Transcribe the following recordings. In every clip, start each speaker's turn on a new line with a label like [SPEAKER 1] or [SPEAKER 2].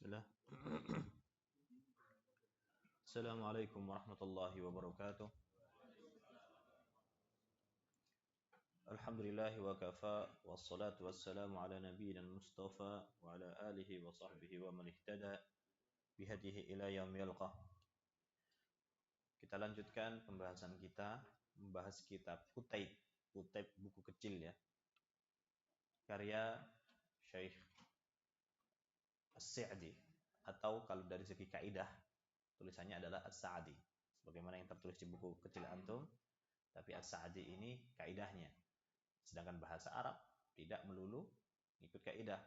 [SPEAKER 1] Bismillah. Assalamualaikum warahmatullahi wabarakatuh. Alhamdulillahi wa kafa, wassalatu wassalamu ala nabiyyina mustafa wa ala alihi wa sahbihi wa man ihtada bihadihi ila yaumil qiyamah. Kita lanjutkan pembahasan kita, membahas kitab Kutaib. Kutaib buku kecil ya. Karya Syekh As-Sa'di, atau kalau dari segi kaidah tulisannya adalah As-Sa'di, sebagaimana yang tertulis di buku kecil antum. Tapi As-Sa'di ini kaidahnya. Sedangkan bahasa Arab tidak melulu ikut kaidah.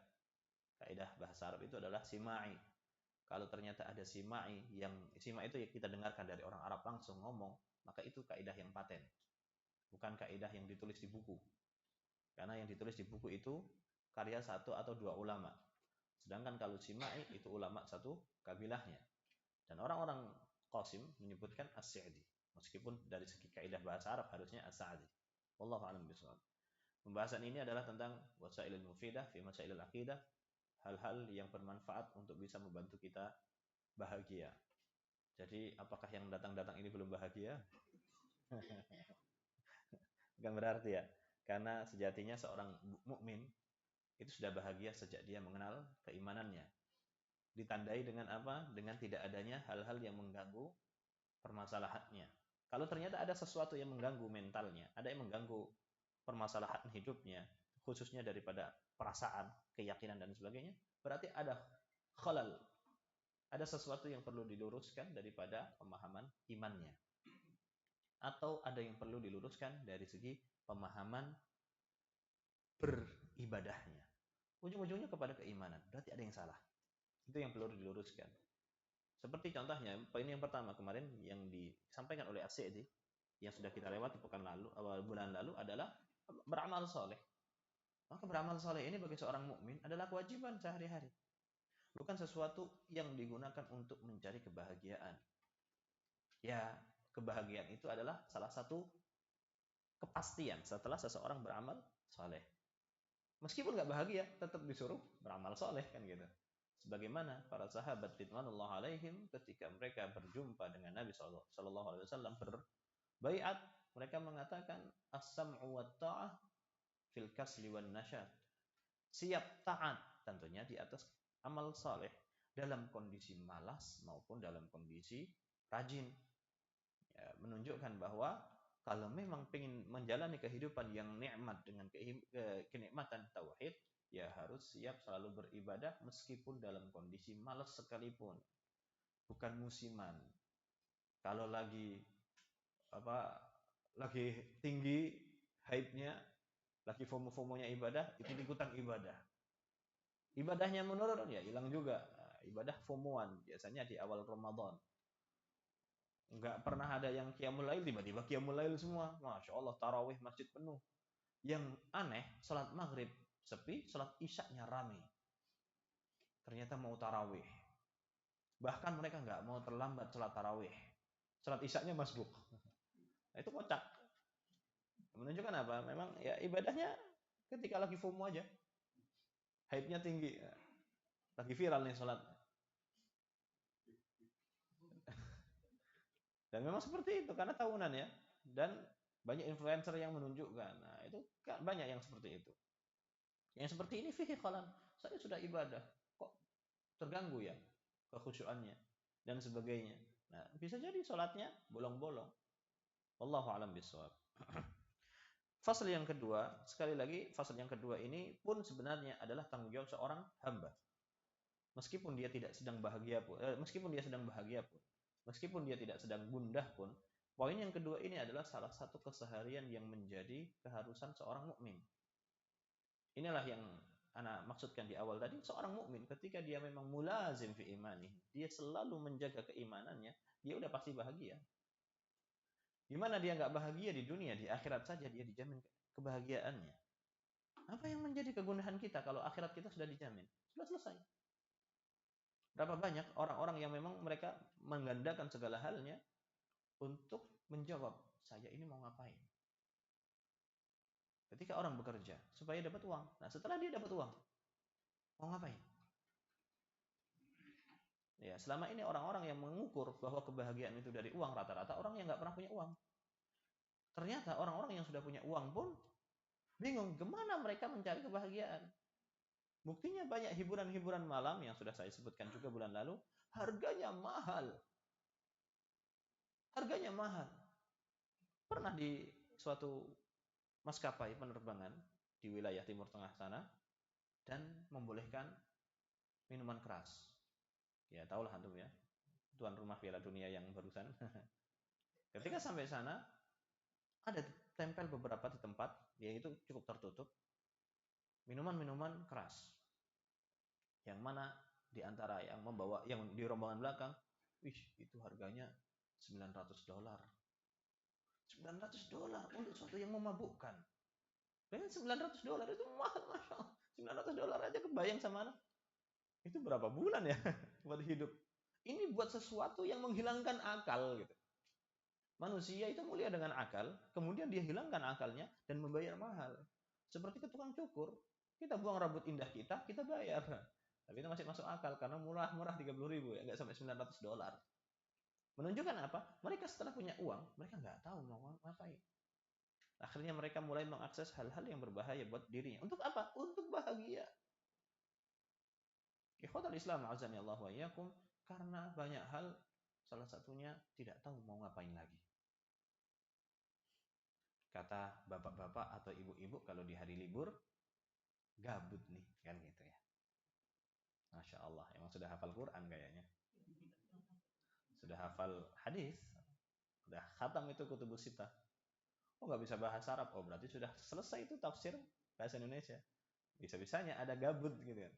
[SPEAKER 1] Kaidah bahasa Arab itu adalah sima'i. Kalau ternyata ada sima'i, yang sima'i itu ya kita dengarkan dari orang Arab langsung ngomong, maka itu kaidah yang paten. Bukan kaidah yang ditulis di buku. Karena yang ditulis di buku itu karya satu atau dua ulama. Sedangkan kalau sima'i itu ulama satu kabilahnya. Dan orang-orang Qasim menyebutkan As-Sa'di. Meskipun dari segi kaidah bahasa Arab harusnya As-Sa'di. Wallahu a'lam bishawab. Pembahasan ini adalah tentang wasailul mufidah fi masailil aqidah, hal-hal yang bermanfaat untuk bisa membantu kita bahagia. Jadi, apakah yang datang-datang ini belum bahagia? Bukan berarti ya. Karena sejatinya seorang mukmin itu sudah bahagia sejak dia mengenal keimanannya. Ditandai dengan apa? Dengan tidak adanya hal-hal yang mengganggu permasalahannya. Kalau ternyata ada sesuatu yang mengganggu mentalnya, ada yang mengganggu permasalahan hidupnya, khususnya daripada perasaan, keyakinan dan sebagainya, berarti ada khalal, ada sesuatu yang perlu diluruskan daripada pemahaman imannya, atau ada yang perlu diluruskan dari segi pemahaman beribadahnya. Ujung-ujungnya kepada keimanan, berarti ada yang salah. Itu yang perlu diluruskan. Seperti contohnya, poin yang pertama kemarin yang disampaikan oleh As-Sa'di, yang sudah kita lewati pekan lalu, bulan lalu adalah beramal soleh. Maka beramal soleh ini bagi seorang mukmin adalah kewajiban sehari-hari. Bukan sesuatu yang digunakan untuk mencari kebahagiaan. Ya, kebahagiaan itu adalah salah satu kepastian setelah seseorang beramal soleh. Meskipun nggak bahagia, tetap disuruh beramal soleh kan gitu. Sebagaimana para sahabat ridwanullah alaihim ketika mereka berjumpa dengan Nabi Shallallahu Alaihi Wasallam berbaiat, mereka mengatakan as-sam'u wa ta'ah fil kasli wan nasyad. Siap taat tentunya di atas amal saleh dalam kondisi malas maupun dalam kondisi rajin. Ya, menunjukkan bahwa kalau memang ingin menjalani kehidupan yang nikmat dengan kenikmatan tauhid, ya harus siap selalu beribadah meskipun dalam kondisi malas sekalipun. Bukan musiman. Kalau lagi tinggi hype-nya, lagi FOMO-FOMO-nya ibadah, itu ikutan ibadah. Ibadahnya menurun, ya hilang juga. Ibadah FOMO-an, biasanya di awal Ramadan. Nggak pernah ada yang qiyamul lail, tiba-tiba qiyamul lail semua. Masya Allah, tarawih masjid penuh. Yang aneh, salat maghrib sepi, salat isya-nya rame. Ternyata mau tarawih. Bahkan mereka nggak mau terlambat salat tarawih. Salat isya-nya masbuk. Nah, itu kocak. Menunjukkan apa? Memang ya ibadahnya ketika lagi FOMO aja. Hype-nya tinggi. Lagi viral nih salat. Dan memang seperti itu karena tahunan ya. Dan banyak influencer yang menunjukkan. Nah, itu banyak yang seperti itu. Yang seperti ini fihi khalal. Saya sudah ibadah, kok terganggu ya kekhusyuannya dan sebagainya. Nah, bisa jadi sholatnya bolong-bolong. Wallahu a'lam bishawab. Fasal yang kedua, sekali lagi fasal yang kedua ini pun sebenarnya adalah tanggung jawab seorang hamba. Meskipun dia tidak sedang bahagia pun, meskipun dia sedang bahagia pun, meskipun dia tidak sedang gundah pun, poin yang kedua ini adalah salah satu keseharian yang menjadi keharusan seorang mukmin. Inilah yang ana maksudkan di awal tadi, seorang mukmin ketika dia memang mulazim fi imani, dia selalu menjaga keimanannya, dia udah pasti bahagia. Gimana dia nggak bahagia di dunia, di akhirat saja dia dijamin kebahagiaannya. Apa yang menjadi kegundahan kita kalau akhirat kita sudah dijamin? Sudah selesai. Berapa banyak orang-orang yang memang mereka menggandakan segala halnya untuk menjawab, saya ini mau ngapain? Ketika orang bekerja supaya dapat uang. Nah, setelah dia dapat uang, mau ngapain? Ya, selama ini orang-orang yang mengukur bahwa kebahagiaan itu dari uang, rata-rata orang yang nggak pernah punya uang. Ternyata orang-orang yang sudah punya uang pun bingung gimana mereka mencari kebahagiaan. Buktinya banyak hiburan-hiburan malam yang sudah saya sebutkan juga bulan lalu, harganya mahal. Harganya mahal. Pernah di suatu maskapai penerbangan di wilayah Timur Tengah sana dan membolehkan minuman keras. Ya, tahulah antum ya. Tuan rumah Piala Dunia yang barusan. Ketika sampai sana, ada tempel beberapa di tempat, yaitu cukup tertutup, minuman-minuman keras. Yang mana di antara yang membawa, yang di rombongan belakang, wih, itu harganya $900. $900 untuk sesuatu yang memabukkan. Dengan $900 itu mahal, Masya Allah. $900 aja kebayang sama anak. Itu berapa bulan ya buat hidup. Ini buat sesuatu yang menghilangkan akal gitu. Manusia itu mulia dengan akal, kemudian dia hilangkan akalnya dan membayar mahal. Seperti ke tukang cukur, kita buang rambut indah kita bayar. Tapi itu masih masuk akal karena murah-murah 30.000 ya, nggak sampai $900. Menunjukkan apa? Mereka setelah punya uang, mereka nggak tahu mau ngapain. Akhirnya mereka mulai mengakses hal-hal yang berbahaya buat dirinya. Untuk apa? Untuk bahagia. Ikhwatul Islam azani Allah wa iyyakum, karena banyak hal, salah satunya tidak tahu mau ngapain lagi. Kata bapak-bapak atau ibu-ibu kalau di hari libur, gabut nih, kan gitu ya. Masya Allah, emang sudah hafal Quran kayaknya. Sudah hafal hadis, sudah khatam itu kutubus sitah. Oh nggak bisa bahasa Arab, oh berarti sudah selesai itu tafsir bahasa Indonesia. Bisa-bisanya ada gabut gitu kan.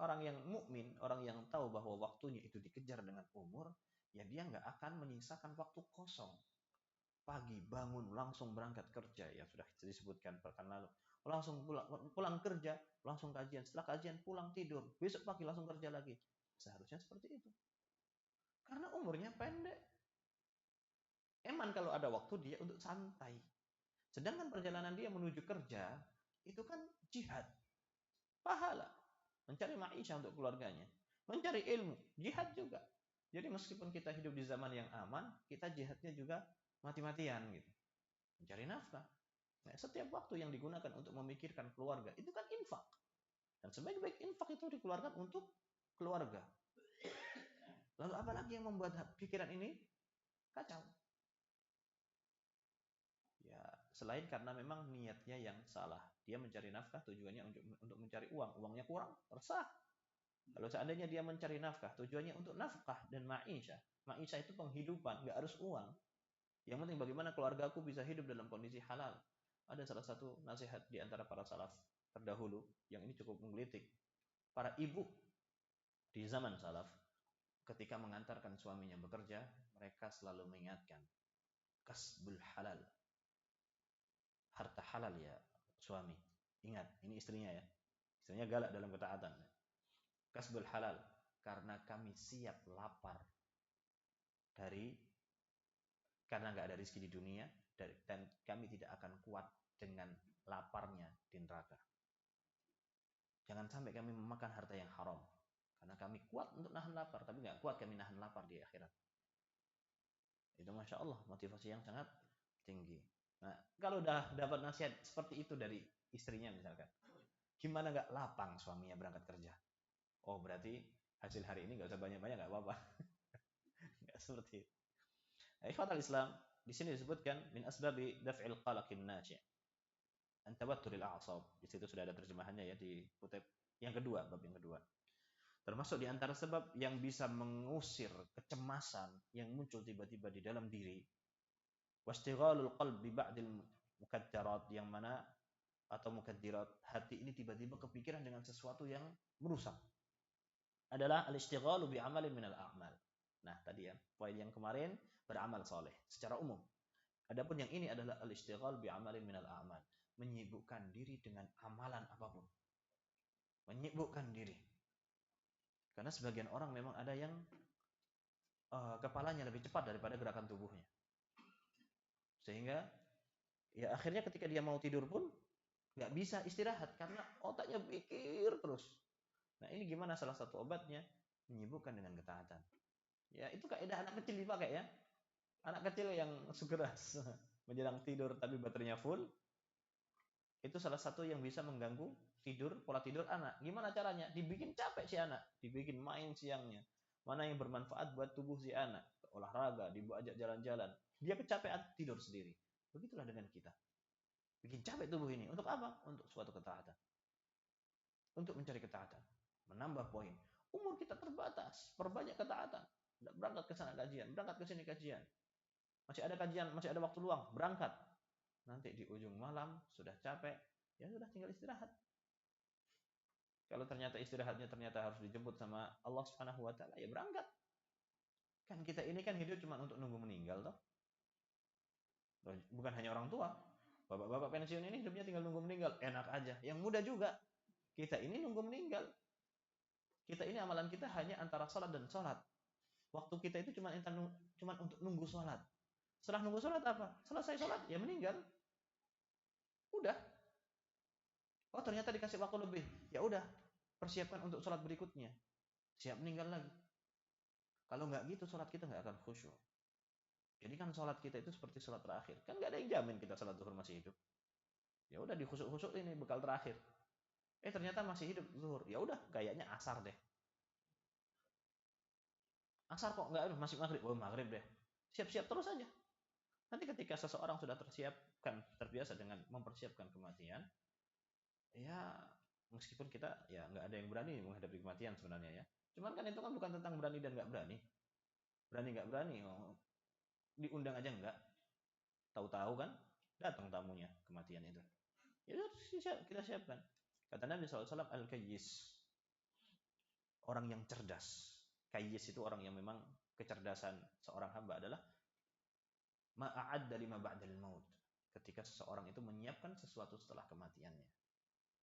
[SPEAKER 1] Orang yang mukmin, orang yang tahu bahwa waktunya itu dikejar dengan umur, ya dia nggak akan menyisakan waktu kosong. Pagi bangun langsung berangkat kerja, ya sudah disebutkan pekan lalu. Langsung pulang kerja, langsung kajian. Setelah kajian pulang tidur, besok pagi langsung kerja lagi. Seharusnya seperti itu. Karena umurnya pendek. Eman kalau ada waktu dia untuk santai. Sedangkan perjalanan dia menuju kerja itu kan jihad, pahala, mencari maisha untuk keluarganya, mencari ilmu, jihad juga. Jadi meskipun kita hidup di zaman yang aman, kita jihadnya juga mati-matian gitu, mencari nafkah. Nah, setiap waktu yang digunakan untuk memikirkan keluarga itu kan infak, dan sebaik-baik infak itu dikeluarkan untuk keluarga. Lalu apalagi yang membuat pikiran ini kacau? Ya, selain karena memang niatnya yang salah. Dia mencari nafkah tujuannya untuk mencari uang. Uangnya kurang, resah. Kalau seandainya dia mencari nafkah, tujuannya untuk nafkah dan maisha. Maisha itu penghidupan, nggak harus uang. Yang penting bagaimana keluargaku bisa hidup dalam kondisi halal. Ada salah satu nasihat di antara para salaf terdahulu, yang ini cukup menggelitik. Para ibu di zaman salaf, ketika mengantarkan suaminya bekerja, mereka selalu mengingatkan, kasbul halal. Harta halal ya suami. Ingat, ini istrinya ya. Istrinya galak dalam ketaatan. Kasbul halal, karena kami siap lapar dari, karena nggak ada rezeki di dunia, dan kami tidak akan kuat dengan laparnya di neraka. Jangan sampai kami memakan harta yang haram, karena kami kuat untuk nahan lapar, tapi nggak kuat kami nahan lapar di akhirat. Itu Masya Allah, motivasi yang sangat tinggi. Nah, kalau udah dapat nasihat seperti itu dari istrinya misalkan, gimana nggak lapang suaminya berangkat kerja? Oh berarti hasil hari ini nggak usah banyak-banyak, nggak apa-apa. Nggak seperti itu. Ikhwatal Islam, di sini disebutkan min asbabi daf'il qalaqin naji'. An tabatturil a'sab. Di situ sudah ada terjemahannya ya di kutip yang kedua, bab yang kedua. Termasuk di antara sebab yang bisa mengusir kecemasan yang muncul tiba-tiba di dalam diri. Wastighalul qalbi ba'dil mukaddarat, yang mana atau mukaddirat, hati ini tiba-tiba kepikiran dengan sesuatu yang merusak, adalah al-istighalu bi amalin minal a'mal. Nah, tadi ya, poin yang kemarin beramal soleh secara umum. Adapun yang ini adalah al-istighal bi amalin minal a'mal, menyibukkan diri dengan amalan apapun. Menyibukkan diri. Karena sebagian orang memang ada yang kepalanya lebih cepat daripada gerakan tubuhnya. Sehingga ya akhirnya ketika dia mau tidur pun nggak bisa istirahat karena otaknya pikir terus. Nah, ini gimana salah satu obatnya? menyibukkan dengan ketaatan. Ya, itu kaidah anak kecil dipakai ya. Anak kecil yang segera menjelang tidur tapi baterainya full, itu salah satu yang bisa mengganggu pola tidur anak. Gimana caranya? Dibikin capek si anak, dibikin main siangnya. Mana yang bermanfaat buat tubuh si anak? Olahraga, diajak jalan-jalan. Dia kecapean, tidur sendiri. Begitulah dengan kita. Bikin capek tubuh ini. Untuk apa? Untuk suatu ketaatan. Untuk mencari ketaatan. Menambah poin. Umur kita terbatas. Perbanyak ketaatan. Berangkat ke sana kajian, berangkat ke sini kajian. Masih ada kajian, masih ada waktu luang, berangkat. Nanti di ujung malam sudah capek, ya sudah tinggal istirahat. Kalau ternyata istirahatnya harus dijemput sama Allah Subhanahu wa taala, ya berangkat. Kan kita ini kan hidup cuma untuk nunggu meninggal toh. Bukan hanya orang tua. Bapak-bapak pensiun ini hidupnya tinggal nunggu meninggal, enak aja. Yang muda juga. Kita ini nunggu meninggal. Kita ini amalan kita hanya antara salat dan salat. Waktu kita itu cuma untuk nunggu salat. Setelah nunggu salat apa? Selesai salat ya meninggal. Udah. Oh ternyata dikasih waktu lebih. Ya udah, persiapkan untuk sholat berikutnya. Siap meninggal lagi. Kalau nggak gitu, sholat kita nggak akan khusyuk. Jadi kan sholat kita itu seperti sholat terakhir. Kan nggak ada yang jamin kita sholat zuhur masih hidup. Ya udah dikhusuk-khusuk ini bekal terakhir. Ternyata masih hidup zuhur. Ya udah, kayaknya asar deh. Asar kok nggak masih maghrib. Oh maghrib deh. Siap-siap terus aja. Nanti ketika seseorang sudah terbiasa dengan mempersiapkan kematian, ya meskipun kita ya nggak ada yang berani menghadapi kematian sebenarnya ya. Cuman kan itu kan bukan tentang berani dan nggak berani. Berani nggak berani, oh, diundang aja nggak. Tahu-tahu kan datang tamunya kematian itu. Ya kita siapkan. Kata Nabi SAW, al-kayyis, orang yang cerdas. Kayyis itu orang yang memang kecerdasan seorang hamba adalah ma'a'adda lima ba'dal maut. Ketika seseorang itu menyiapkan sesuatu setelah kematiannya.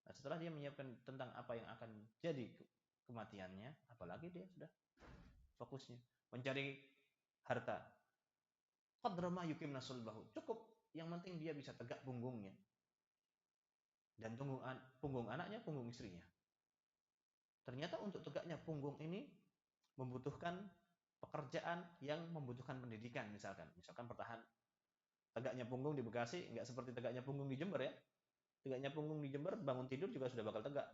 [SPEAKER 1] Nah, setelah dia menyiapkan tentang apa yang akan jadi kematiannya, apalagi dia sudah fokusnya mencari harta. Qadra ma yuqimna sulbahu. Cukup, yang penting dia bisa tegak punggungnya. Dan punggung anaknya, punggung istrinya. Ternyata untuk tegaknya punggung ini membutuhkan pekerjaan yang membutuhkan pendidikan misalkan bertahan. Tegaknya punggung di Bekasi nggak seperti tegaknya punggung di Jember ya. Tegaknya punggung di Jember bangun tidur juga sudah bakal tegak.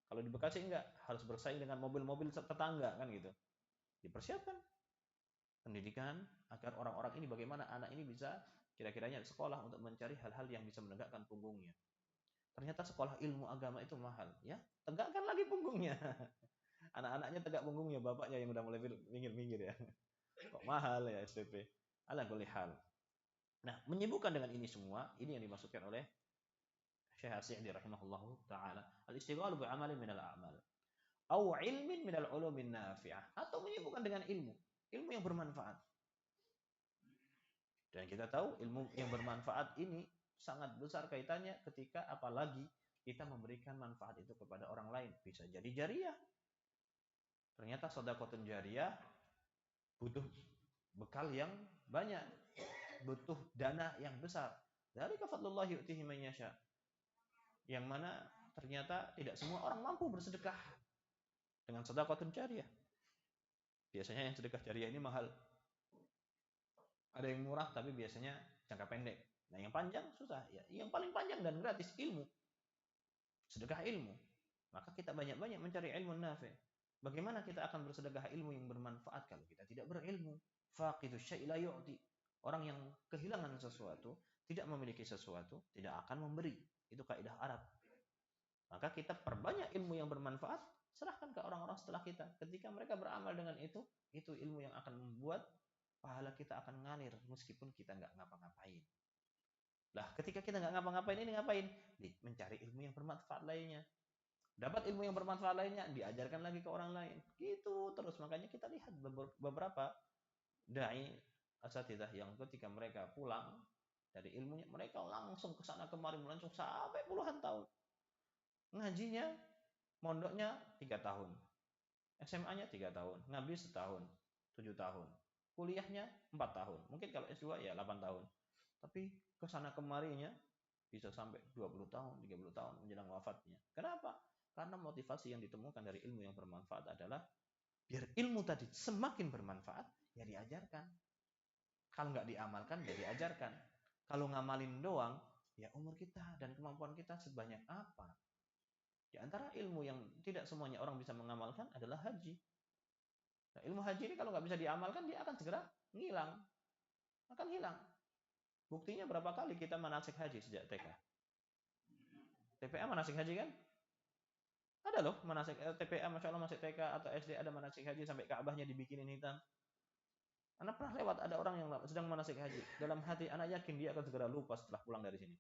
[SPEAKER 1] Kalau di Bekasi enggak, harus bersaing dengan mobil-mobil tetangga kan gitu. Dipersiapkan pendidikan agar orang-orang ini bagaimana anak ini bisa kira-kiranya sekolah untuk mencari hal-hal yang bisa menegakkan punggungnya. Ternyata sekolah ilmu agama itu mahal, ya tegakkan lagi punggungnya. Anak-anaknya tegak punggungnya, bapaknya yang udah mulai minggir-minggir ya. Kok mahal ya SPP. Ala kulli hal. Nah, menyibukkan dengan ini semua, ini yang dimaksudkan oleh Syekh As-Sa'di rahimahullahu taala, al-istighalu bi amalin minal a'mal au ilmin minal ulumin nafi'ah, atau menyibukkan dengan ilmu yang bermanfaat. Dan kita tahu ilmu yang bermanfaat ini sangat besar kaitannya ketika apalagi kita memberikan manfaat itu kepada orang lain. Bisa jadi jariyah. Ternyata sedekahun jariyah butuh bekal yang banyak, butuh dana yang besar. Dari fadlullah yu'tihi man yasha. Yang mana ternyata tidak semua orang mampu bersedekah dengan sedekahun jariyah. Biasanya yang sedekah jariyah ini mahal. Ada yang murah tapi biasanya jangka pendek. Nah, yang panjang susah ya. Yang paling panjang dan gratis ilmu. Sedekah ilmu. Maka kita banyak-banyak mencari ilmu nafi'. Bagaimana kita akan bersedekah ilmu yang bermanfaat kalau kita tidak berilmu? Faqidu syai' la yu'ti. Orang yang kehilangan sesuatu, tidak memiliki sesuatu, tidak akan memberi. Itu kaidah Arab. Maka kita perbanyak ilmu yang bermanfaat, serahkan ke orang-orang setelah kita. Ketika mereka beramal dengan itu ilmu yang akan membuat pahala kita akan ngalir meskipun kita nggak ngapa-ngapain. Lah, ketika kita nggak ngapa-ngapain ini ngapain? Mencari ilmu yang bermanfaat lainnya. Dapat ilmu yang bermanfaat lainnya, diajarkan lagi ke orang lain. Gitu terus. Makanya kita lihat beberapa dai asatidzah yang ketika mereka pulang dari ilmunya, mereka langsung ke sana kemari, langsung sampai puluhan tahun. Ngajinya, mondoknya 3 tahun. SMA-nya 3 tahun, ngaji setahun, 7 tahun. Kuliahnya 4 tahun. Mungkin kalau S2 ya 8 tahun. Tapi kesana kemarinya bisa sampai 20 tahun, 30 tahun menjelang wafatnya. Kenapa? Karena motivasi yang ditemukan dari ilmu yang bermanfaat adalah Biar ilmu tadi semakin bermanfaat, ya diajarkan. Kalau nggak diamalkan, ya diajarkan. Kalau ngamalin doang, ya umur kita dan kemampuan kita sebanyak apa. Di antara ilmu yang tidak semuanya orang bisa mengamalkan adalah haji. Nah, ilmu haji ini kalau nggak bisa diamalkan, dia akan segera ngilang. Akan hilang. Buktinya berapa kali kita manasik haji sejak TK? TPA manasik haji kan? Ada loh manasik TPA, Masya Allah masih TK atau SD ada manasik haji sampai Ka'bahnya dibikinin hitam. Anak pernah lewat ada orang yang sedang manasik haji. Dalam hati anak yakin dia akan segera lupa setelah pulang dari sini.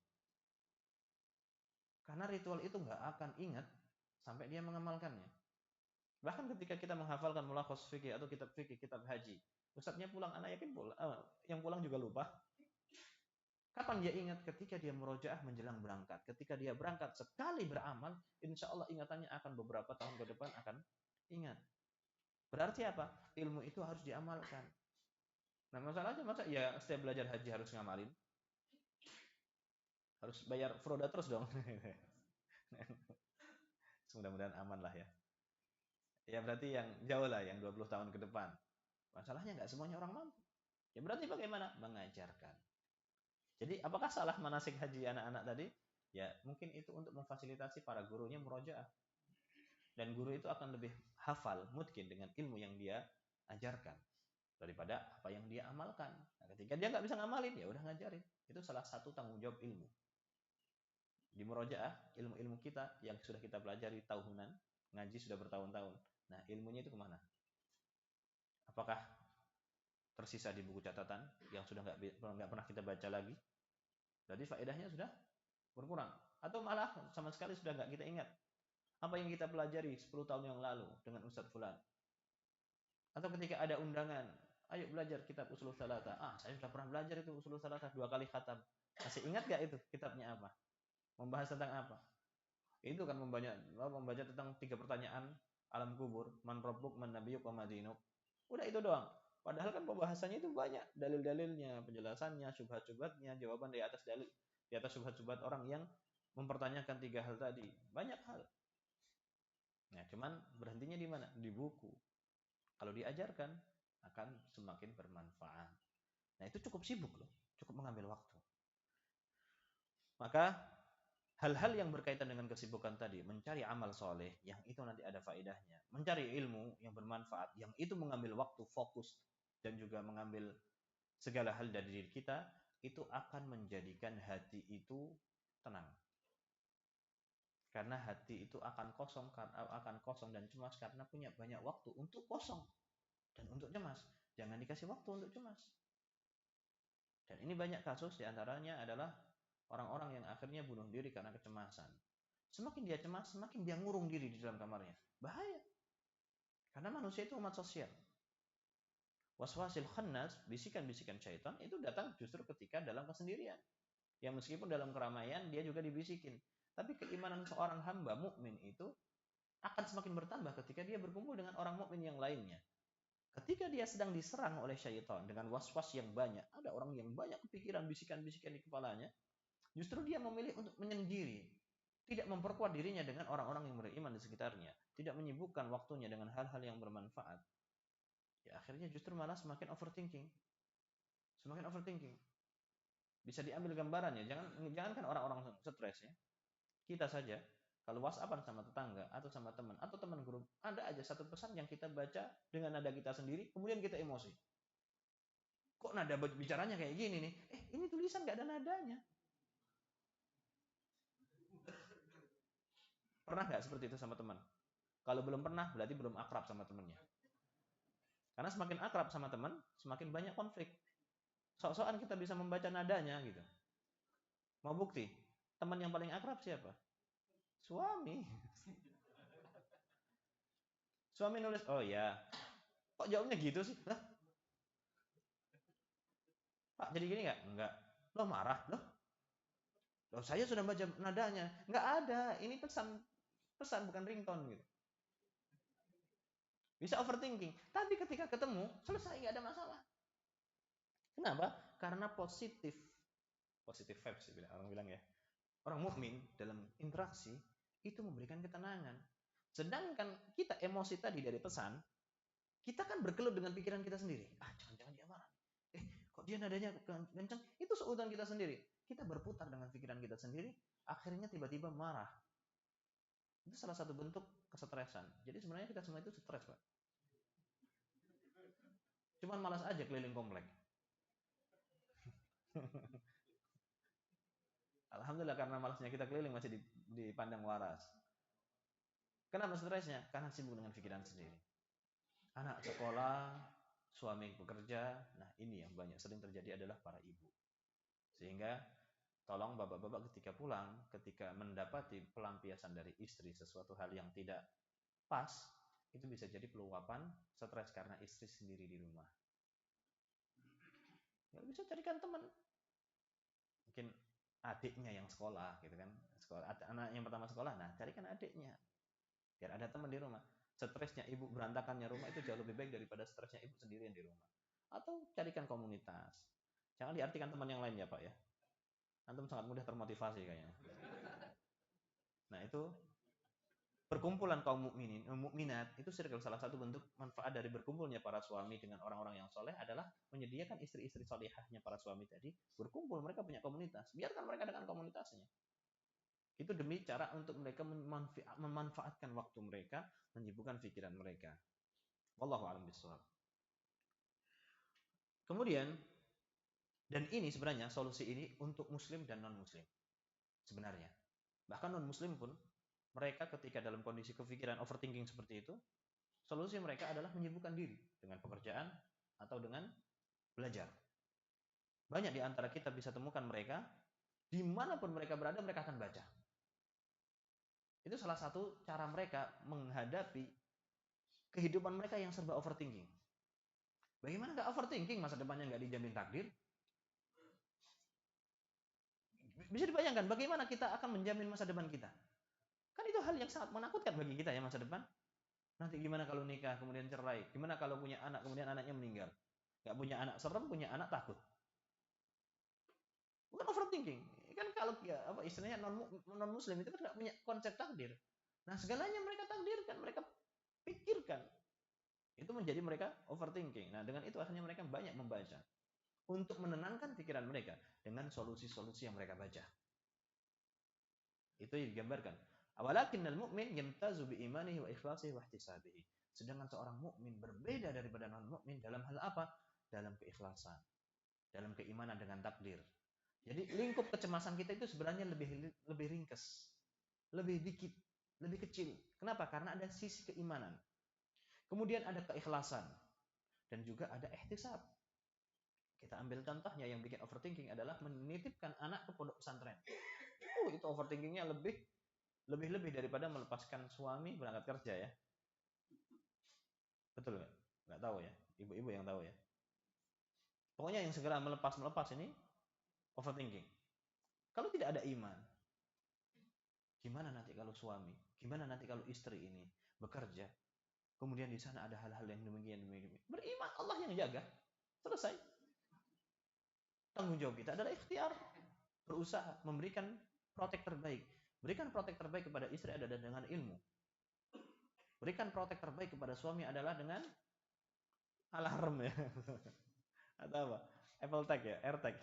[SPEAKER 1] Karena ritual itu nggak akan ingat sampai dia mengamalkannya. Bahkan ketika kita menghafalkan mulakhos fikih atau kitab fikih, kitab haji, ustadznya pulang, anak yakin pulang, yang pulang juga lupa. Kapan dia ingat? Ketika dia murojaah menjelang berangkat. Ketika dia berangkat sekali beramal, insya Allah ingatannya akan beberapa tahun ke depan akan ingat. Berarti apa? Ilmu itu harus diamalkan. Nah masalahnya masa ya setiap belajar haji harus ngamalin? Harus bayar froda terus dong. Mudah-mudahan aman lah ya. Ya berarti yang jauh lah, yang 20 tahun ke depan. Masalahnya nggak semuanya orang mampu. Ya berarti bagaimana? Mengajarkan. Jadi apakah salah manasik haji anak-anak tadi? Ya mungkin itu untuk memfasilitasi para gurunya murojaah. Dan guru itu akan lebih hafal mungkin dengan ilmu yang dia ajarkan daripada apa yang dia amalkan. Nah, ketika dia nggak bisa ngamalin, ya udah ngajarin. Itu salah satu tanggung jawab ilmu. Di murojaah, ilmu-ilmu kita yang sudah kita pelajari tahunan, ngaji sudah bertahun-tahun. Nah, ilmunya itu kemana? Apakah tersisa di buku catatan yang sudah nggak pernah kita baca lagi? Berarti faedahnya sudah berkurang. Atau malah sama sekali sudah nggak kita ingat. Apa yang kita pelajari 10 tahun yang lalu dengan Ustadz Fulan. Atau ketika ada undangan, ayo belajar kitab Ushulul Tsalatsa. Saya sudah pernah belajar itu Ushulul Tsalatsa 2 kali khatam. Masih ingat gak itu kitabnya apa? Membahas tentang apa? Itu kan membaca tentang 3 pertanyaan alam kubur, man rabbuk, man nabiyyuk, wa madinuk. Udah itu doang. Padahal kan pembahasannya itu banyak, dalil-dalilnya, penjelasannya, syubhat-syubhatnya, jawaban di atas dalil, di atas syubhat-syubhat orang yang mempertanyakan 3 hal tadi. Banyak hal. Nah, cuman berhentinya di mana? Di buku. Kalau diajarkan akan semakin bermanfaat. Nah, itu cukup sibuk loh, cukup mengambil waktu. Maka hal-hal yang berkaitan dengan kesibukan tadi, mencari amal soleh, yang itu nanti ada faedahnya, mencari ilmu yang bermanfaat, yang itu mengambil waktu, fokus, dan juga mengambil segala hal dari diri kita, itu akan menjadikan hati itu tenang. Karena hati itu akan kosong dan cemas karena punya banyak waktu untuk kosong dan untuk cemas. Jangan dikasih waktu untuk cemas. Dan ini banyak kasus, diantaranya adalah orang-orang yang akhirnya bunuh diri karena kecemasan. Semakin dia cemas, semakin dia ngurung diri di dalam kamarnya. Bahaya. Karena manusia itu umat sosial. Waswasil khannas, bisikan-bisikan syaitan, itu datang justru ketika dalam kesendirian. Ya meskipun dalam keramaian, dia juga dibisikin. Tapi keimanan seorang hamba mukmin itu akan semakin bertambah ketika dia berkumpul dengan orang mukmin yang lainnya. Ketika dia sedang diserang oleh syaitan dengan was-was yang banyak, ada orang yang banyak kepikiran bisikan-bisikan di kepalanya, justru dia memilih untuk menyendiri, tidak memperkuat dirinya dengan orang-orang yang beriman di sekitarnya, tidak menyibukkan waktunya dengan hal-hal yang bermanfaat. Ya akhirnya justru malah semakin overthinking. Semakin overthinking. Bisa diambil gambarannya, jangankan orang-orang stres ya. Kita saja kalau WhatsAppan sama tetangga atau sama teman atau teman grup, ada aja satu pesan yang kita baca dengan nada kita sendiri, kemudian kita emosi. Kok nada bicaranya kayak gini nih? Ini tulisan nggak ada nadanya. Pernah nggak seperti itu sama teman? Kalau belum pernah, berarti belum akrab sama temannya. Karena semakin akrab sama teman, semakin banyak konflik. Sok-sokan kita bisa membaca nadanya gitu. Mau bukti? Teman yang paling akrab siapa? Suami. Suami nulis, oh ya. Kok jawabnya gitu sih? Lah, Pak jadi gini nggak? Enggak. Loh marah? Loh saya sudah baca nadanya. Nggak ada. Ini pesan bukan ringtone gitu. Bisa overthinking. Tapi ketika ketemu, selesai nggak ada masalah. Kenapa? Karena positif vibes orang bilang ya. Orang mukmin dalam interaksi itu memberikan ketenangan. Sedangkan kita emosi tadi dari pesan, Kita kan berkelut dengan pikiran kita sendiri. Jangan-jangan dia marah. Kok dia nadanya kencang? Itu seudan kita sendiri. Kita berputar dengan pikiran kita sendiri, akhirnya tiba-tiba marah. Itu salah satu bentuk kesetresan. Jadi sebenarnya kita semua itu stres, Pak. Cuman malas aja keliling komplek. Alhamdulillah karena malasnya kita keliling masih dipandang waras. Kenapa stresnya? Karena sibuk dengan pikiran sendiri. Anak sekolah, suami bekerja. Nah, ini yang banyak sering terjadi adalah para ibu. Sehingga tolong bapak-bapak ketika pulang, ketika mendapati pelampiasan dari istri sesuatu hal yang tidak pas, itu bisa jadi peluapan stres karena istri sendiri di rumah. Nggak bisa carikan teman. Mungkin adiknya yang sekolah gitu kan, sekolah anak yang pertama sekolah, nah carikan adiknya biar ada teman di rumah. Stresnya ibu, berantakannya rumah itu jauh lebih baik daripada stresnya ibu sendirian di rumah. Atau carikan komunitas, jangan diartikan teman yang lain ya Pak ya, antum sangat mudah termotivasi kayaknya. Nah itu perkumpulan kaum mukminin, mukminat itu circle. Salah satu bentuk manfaat dari berkumpulnya para suami dengan orang-orang yang soleh adalah menyediakan istri-istri solehahnya para suami tadi berkumpul, mereka punya komunitas, biarkan mereka dengan komunitasnya. Itu demi cara untuk mereka memanfaatkan waktu mereka, menyibukkan pikiran mereka. Wallahu a'lam bishawab. Kemudian, dan ini sebenarnya solusi ini untuk muslim dan non muslim sebenarnya. Bahkan non muslim pun mereka ketika dalam kondisi kepikiran overthinking seperti itu, solusi mereka adalah menyibukkan diri dengan pekerjaan atau dengan belajar. Banyak di antara kita bisa temukan mereka, dimanapun mereka berada, mereka akan baca. Itu salah satu cara mereka menghadapi kehidupan mereka yang serba overthinking. Bagaimana nggak overthinking, masa depannya nggak dijamin takdir? Bisa dibayangkan bagaimana kita akan menjamin masa depan kita? Kan itu hal yang sangat menakutkan bagi kita ya, masa depan. Nanti gimana kalau nikah, kemudian cerai? Gimana kalau punya anak, kemudian anaknya meninggal? Nggak punya anak serem, punya anak takut. Bukan overthinking. Kan kalau ya, apa istilahnya non muslim itu kan nggak punya konsep takdir. Nah segalanya mereka takdirkan, mereka pikirkan. Itu menjadi mereka overthinking. Nah dengan itu akhirnya mereka banyak membaca untuk menenangkan pikiran mereka dengan solusi-solusi yang mereka baca. Itu yang digambarkan. Walakinnal mu'min yamtazu bi imanihi wa ikhlasihi wa ihtisabihi. Sedangkan seorang mukmin berbeda daripada non mukmin dalam hal apa? Dalam keikhlasan, dalam keimanan dengan takdir. Jadi lingkup kecemasan kita itu sebenarnya lebih ringkas, lebih dikit, lebih kecil. Kenapa? Karena ada sisi keimanan. Kemudian ada keikhlasan dan juga ada ihtisab. Kita ambil contohnya yang bikin overthinking adalah menitipkan anak ke pondok pesantren. Itu overthinkingnya lebih daripada melepaskan suami berangkat kerja ya. Betul nggak? Nggak tahu ya. Ibu-ibu yang tahu ya. Pokoknya yang segera melepas ini overthinking. Kalau tidak ada iman, gimana nanti kalau suami? Gimana nanti kalau istri ini bekerja? Kemudian di sana ada hal-hal yang demikian. Beriman, Allah yang jaga. Selesai. Tanggung jawab kita adalah ikhtiar. Berusaha memberikan protek terbaik. Berikan protek terbaik kepada istri adalah dengan ilmu. Berikan protek terbaik kepada suami adalah dengan alarm ya. Atau apa? Apple Tag ya, AirTag.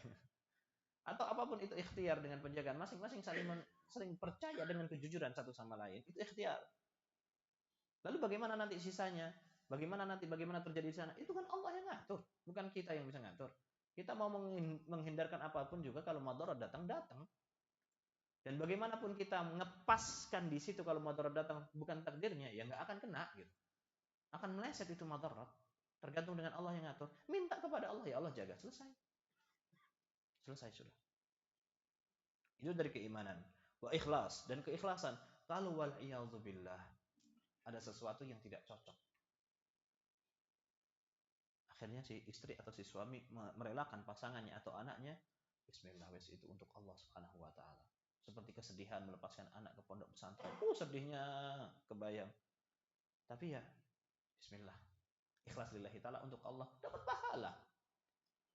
[SPEAKER 1] Atau apapun itu ikhtiar dengan penjagaan. Masing-masing saling percaya dengan kejujuran satu sama lain. Itu ikhtiar. Lalu bagaimana nanti sisanya? Bagaimana terjadi di sana? Itu kan Allah yang ngatur, bukan kita yang bisa ngatur. Kita mau menghindarkan apapun juga kalau madarat datang. Dan bagaimanapun kita ngepaskan di situ kalau madarat datang bukan takdirnya, ya nggak akan kena gitu. Akan meleset itu madarat. Tergantung dengan Allah yang ngatur. Minta kepada Allah, ya Allah jaga. Selesai sudah. Itu dari keimanan. Wa ikhlas, dan keikhlasan. Kalau wal iyadzubillah ada sesuatu yang tidak cocok, akhirnya si istri atau si suami merelakan pasangannya atau anaknya, bismillah wes itu untuk Allah Subhanahu wa taala. Seperti kesedihan melepaskan anak ke pondok pesantren. Sedihnya kebayang. Tapi ya bismillah. Ikhlas lillahi taala untuk Allah, dapat pahala.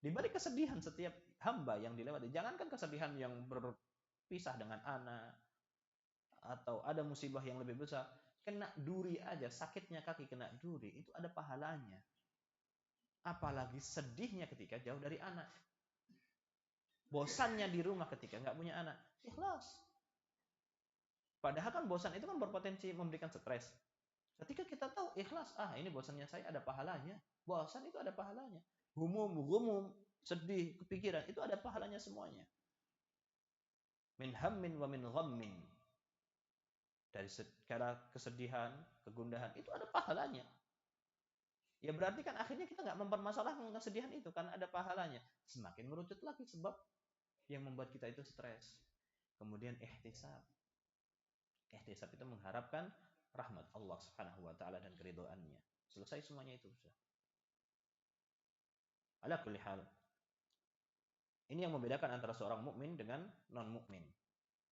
[SPEAKER 1] Di balik kesedihan setiap hamba yang dilewati, jangankan kesedihan yang berpisah dengan anak atau ada musibah yang lebih besar, Kena duri aja, sakitnya kaki kena duri, itu ada pahalanya. Apalagi sedihnya ketika jauh dari anak. Bosannya di rumah ketika nggak punya anak. Ikhlas. Padahal kan bosan itu kan berpotensi memberikan stres. Ketika kita tahu ikhlas, ini bosannya saya ada pahalanya. Bosan itu ada pahalanya. Gumum, sedih, kepikiran, itu ada pahalanya semuanya. Min hammin wa min ghammin. Dari segala kesedihan, kegundahan, itu ada pahalanya. Ya berarti kan akhirnya kita nggak mempermasalahkan kesedihan itu, kan ada pahalanya. Semakin merucut lagi sebab yang membuat kita itu stres. Kemudian ihtisab. Ihtisab itu mengharapkan rahmat Allah Subhanahu wa taala dan keridhaannya. Selesai semuanya itu sudah. Ala kulli hal. Ini yang membedakan antara seorang mukmin dengan non mukmin.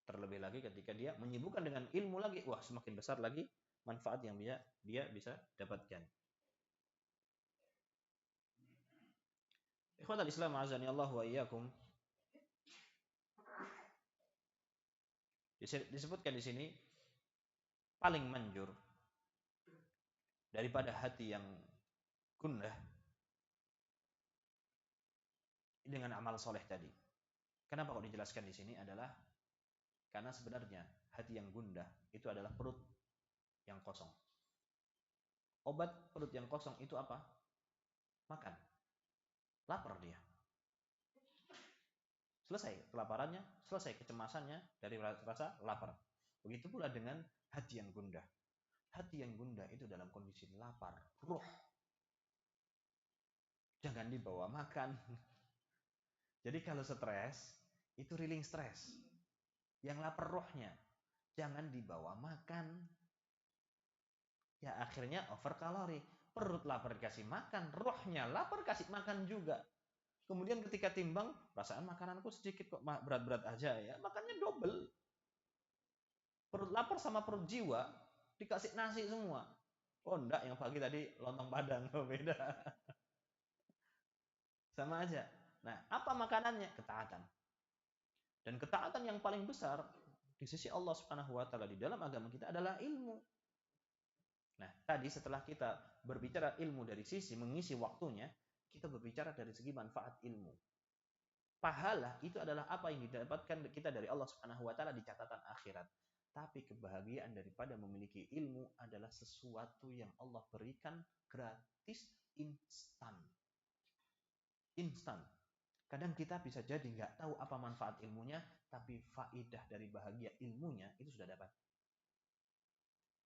[SPEAKER 1] Terlebih lagi ketika dia menyibukkan dengan ilmu lagi, wah semakin besar lagi manfaat yang dia bisa dapatkan. Ikhwatal Islam azani Allah wa iyyakum. Disebutkan di sini paling manjur daripada hati yang gundah dengan amal soleh tadi. Kenapa kok dijelaskan di sini adalah karena sebenarnya hati yang gundah itu adalah perut yang kosong. Obat perut yang kosong itu apa? Makan. Lapar dia. Selesai kelaparannya, selesai kecemasannya dari rasa lapar. Begitu pula dengan hati yang gundah. Hati yang gundah itu dalam kondisi lapar, ruh. Jangan dibawa makan. Jadi kalau stres, itu riling stres. Yang lapar rohnya, jangan dibawa makan. Ya akhirnya over kalori. Perut lapar dikasih makan, rohnya lapar kasih makan juga. Kemudian ketika timbang, perasaan makananku sedikit kok berat-berat aja ya, makannya double. Perut lapar sama perut jiwa dikasih nasi semua. Oh enggak, yang pagi tadi lontong padang, oh beda. Sama aja. Nah, apa makanannya? Ketaatan. Dan ketaatan yang paling besar di sisi Allah Subhanahu wa taala di dalam agama kita adalah ilmu. Nah, tadi setelah kita berbicara ilmu dari sisi mengisi waktunya, kita berbicara dari segi manfaat ilmu. Pahala itu adalah apa yang didapatkan kita dari Allah Subhanahu wa taala di catatan akhirat. Tapi kebahagiaan daripada memiliki ilmu adalah sesuatu yang Allah berikan gratis instan. Instan. Kadang kita bisa jadi nggak tahu apa manfaat ilmunya, tapi faidah dari bahagia ilmunya itu sudah dapat.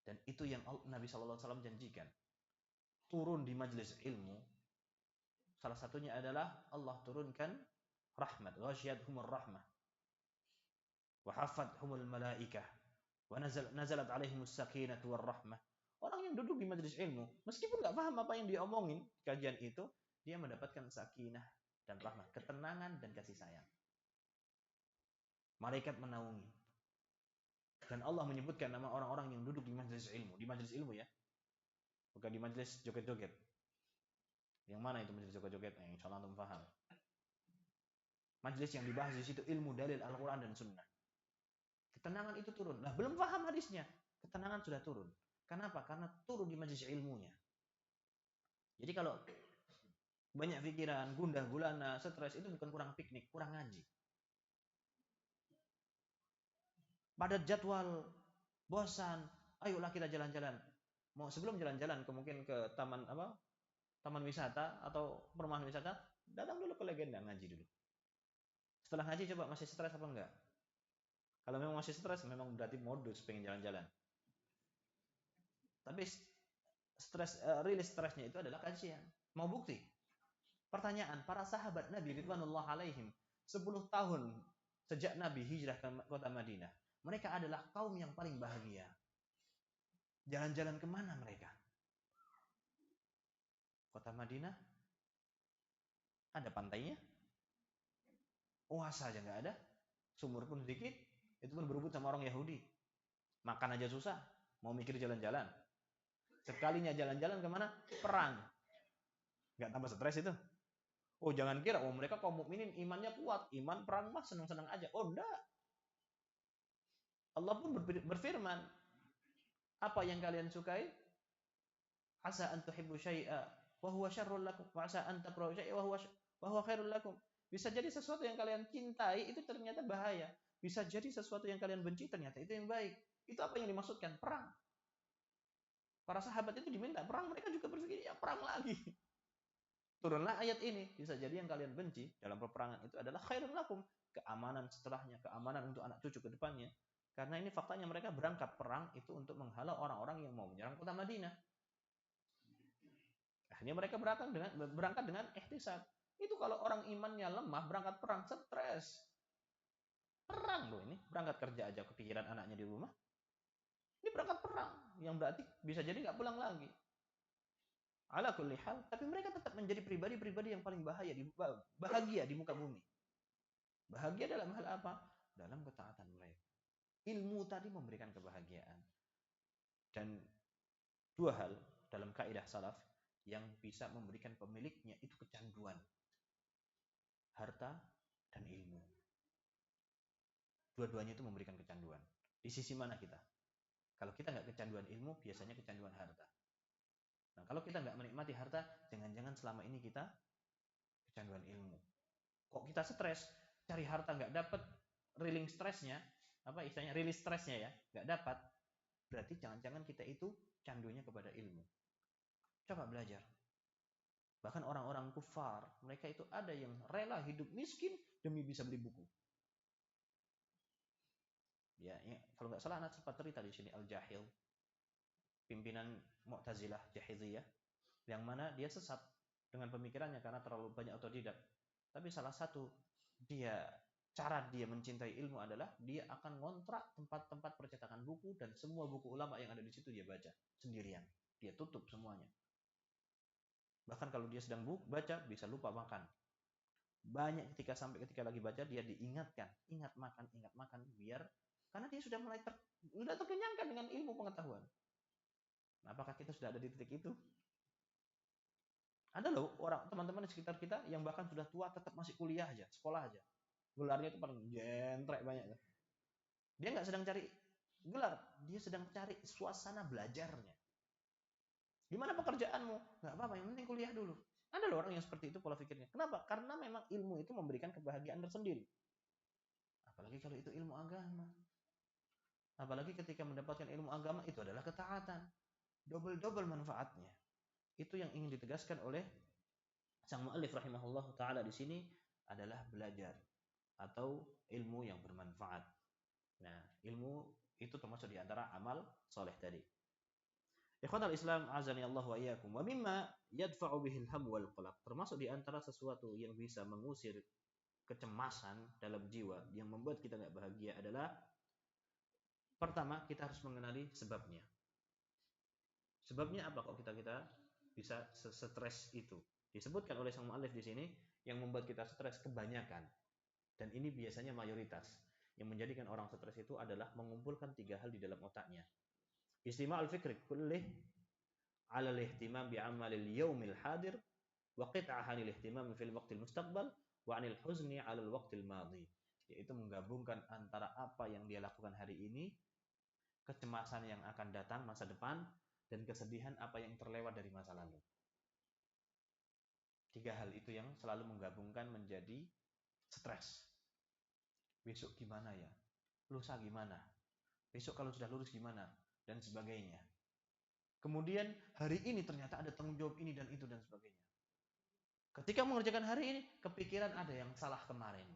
[SPEAKER 1] Dan itu yang Nabi SAW janjikan. Turun di majelis ilmu, salah satunya adalah Allah turunkan rahmat, ghasyiyatuhumur rahmah, wa hafathumul malaikah, wa nazalat alaihimus sakinatu war rahmah. Orang yang duduk di majelis ilmu, meskipun nggak paham apa yang diomongin kajian itu, dia mendapatkan sakinah dan rahmat, ketenangan dan kasih sayang. Malaikat menaungi. Dan Allah menyebutkan nama orang-orang yang duduk di majelis ilmu ya. Bukan di majelis joget-joget. Yang mana itu majelis joget-joget? Insya Allah antum paham. Majelis yang dibahas di situ ilmu dalil Al-Quran dan Sunnah. Ketenangan itu turun. Nah, belum paham hadisnya. Ketenangan sudah turun. Kenapa? Karena turun di majelis ilmunya. Jadi kalau banyak pikiran, gundah gulana, stres, itu bukan kurang piknik, kurang ngaji. Padat jadwal, bosan, ayolah kita jalan-jalan. Mau sebelum jalan-jalan mungkin ke taman wisata atau perumahan wisata, datang dulu ke legenda ngaji dulu. Setelah ngaji coba masih stres apa enggak? Kalau memang masih stres, memang berarti modus pengen jalan-jalan. Tapi rilis stresnya itu adalah kajian. Mau bukti? Pertanyaan, para sahabat Nabi Ridwanullah alaihim 10 tahun sejak Nabi hijrah ke kota Madinah, mereka adalah kaum yang paling bahagia. Jalan-jalan kemana mereka? Kota Madinah ada pantainya, oase aja nggak ada, sumur pun sedikit, itu pun berebut sama orang Yahudi. Makan aja susah, mau mikir jalan-jalan. Sekalinya jalan-jalan kemana? Perang. Nggak tambah stres itu? Oh jangan kira, mereka kaum mukminin imannya kuat, iman perang mah senang-senang aja. Oh enggak. Allah pun berfirman, Apa yang kalian sukai? Asa an tuhibbu syai'a wa huwa syarrul lakum wa asa an takrahu syai'a wa huwa khairul lakum. Bisa jadi sesuatu yang kalian cintai itu ternyata bahaya. Bisa jadi sesuatu yang kalian benci ternyata itu yang baik. Itu apa yang dimaksudkan? Perang. Para sahabat itu diminta perang, mereka juga berpikir ya perang lagi. Turunlah ayat ini. Bisa jadi yang kalian benci dalam peperangan itu adalah khairul lakum, keamanan setelahnya, keamanan untuk anak cucu ke depannya. Karena ini faktanya mereka berangkat perang itu untuk menghalau orang-orang yang mau menyerang kota Madinah. Akhirnya mereka berangkat dengan ihtisab. Itu kalau orang imannya lemah berangkat perang stres. Perang loh ini, berangkat kerja aja kepikiran anaknya di rumah. Ini berangkat perang, yang berarti bisa jadi nggak pulang lagi. Ala kulli hal, tapi mereka tetap menjadi pribadi-pribadi yang paling bahagia di muka bumi. Bahagia dalam hal apa? Dalam ketaatan mereka. Ilmu tadi memberikan kebahagiaan. Dan dua hal dalam kaidah salaf yang bisa memberikan pemiliknya itu kecanduan. Harta dan ilmu. Dua-duanya itu memberikan kecanduan. Di sisi mana kita? Kalau kita nggak kecanduan ilmu, biasanya kecanduan harta. Nah, kalau kita nggak menikmati harta, jangan-jangan selama ini kita kecanduan ilmu. Kok kita stres, cari harta nggak dapat, rilis stresnya, ya, nggak dapat, berarti jangan-jangan kita itu candunya kepada ilmu. Coba belajar. Bahkan orang-orang kufar, mereka itu ada yang rela hidup miskin demi bisa beli buku. Ya, kalau nggak salah anak sempat cerita di sini Al-Jahil, pimpinan Mu'tazilah Jahiliyah, yang mana dia sesat dengan pemikirannya karena terlalu banyak otodidak. Tapi salah satu cara dia mencintai ilmu adalah dia akan ngontrak tempat-tempat percetakan buku dan semua buku ulama yang ada di situ dia baca sendirian. Dia tutup semuanya. Bahkan kalau dia sedang baca bisa lupa makan. Banyak ketika lagi baca dia diingatkan, ingat makan biar karena dia sudah mulai terkenyangkan dengan ilmu pengetahuan. Nah, apakah kita sudah ada di titik itu? Ada loh orang teman-teman di sekitar kita yang bahkan sudah tua tetap masih kuliah aja, sekolah aja. Gelarnya itu paling jentrek banyak. Dia nggak sedang cari gelar, dia sedang cari suasana belajarnya. Gimana pekerjaanmu? Nggak apa-apa, yang penting kuliah dulu. Ada loh orang yang seperti itu pola pikirnya. Kenapa? Karena memang ilmu itu memberikan kebahagiaan tersendiri. Apalagi kalau itu ilmu agama. Apalagi ketika mendapatkan ilmu agama itu adalah ketaatan. Double manfaatnya. Itu yang ingin ditegaskan oleh sang mu'allif rahimahullah ta'ala di sini adalah belajar atau ilmu yang bermanfaat. Nah, ilmu itu termasuk di antara amal soleh tadi. Ikhwatal Islam azani Allah wa iyyakum wa mimma yadfa'u bihil ham wal qalaq, termasuk di antara sesuatu yang bisa mengusir kecemasan dalam jiwa yang membuat kita enggak bahagia adalah pertama kita harus mengenali sebabnya. Sebabnya apa kok kita bisa stres itu? Disebutkan oleh sang mu'allif di sini yang membuat kita stres kebanyakan. Dan ini biasanya mayoritas. Yang menjadikan orang stres itu adalah mengumpulkan 3 hal di dalam otaknya. Istima'ul fikri kullih 'ala al-ihtimam bi'amalil yaumil hadir wa qit'ahan al-ihtimam fil waqtil mustaqbal wa 'anil huzni 'ala al-waqtil madhi. Yaitu menggabungkan antara apa yang dia lakukan hari ini, kecemasan yang akan datang masa depan, dan kesedihan apa yang terlewat dari masa lalu. 3 hal itu yang selalu menggabungkan menjadi stres. Besok gimana ya? Lusa gimana? Besok kalau sudah lulus gimana? Dan sebagainya. Kemudian hari ini ternyata ada tanggung jawab ini dan itu dan sebagainya. Ketika mengerjakan hari ini, kepikiran ada yang salah kemarin.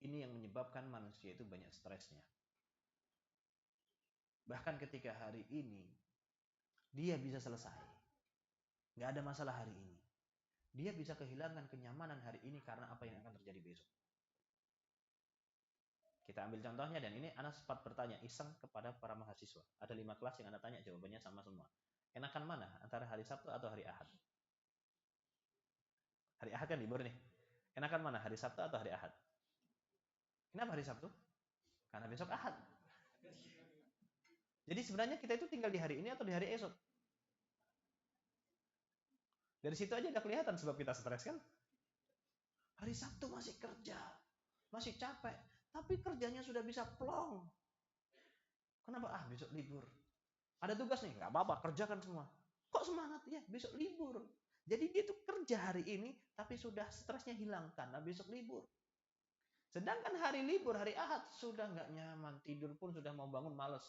[SPEAKER 1] Ini yang menyebabkan manusia itu banyak stresnya. Bahkan ketika hari ini, dia bisa selesai. Nggak ada masalah hari ini. Dia bisa kehilangan kenyamanan hari ini karena apa yang akan terjadi besok. Kita ambil contohnya, dan ini Anas sempat bertanya iseng kepada para mahasiswa. Ada 5 kelas yang Anda tanya, jawabannya sama semua. Enakan mana? Antara hari Sabtu atau hari Ahad? Hari Ahad kan libur nih. Enakan mana? Hari Sabtu atau hari Ahad? Kenapa hari Sabtu? Karena besok Ahad. Jadi sebenarnya kita itu tinggal di hari ini atau di hari esok? Dari situ aja udah kelihatan sebab kita stres kan? Hari Sabtu masih kerja, masih capek, tapi kerjanya sudah bisa plong. Kenapa? Besok libur. Ada tugas nih, nggak apa-apa, kerjakan semua. Kok semangat ya? Besok libur. Jadi dia tuh kerja hari ini, tapi sudah stresnya hilang karena besok libur. Sedangkan hari libur, hari Ahad, sudah nggak nyaman. Tidur pun sudah mau bangun, males.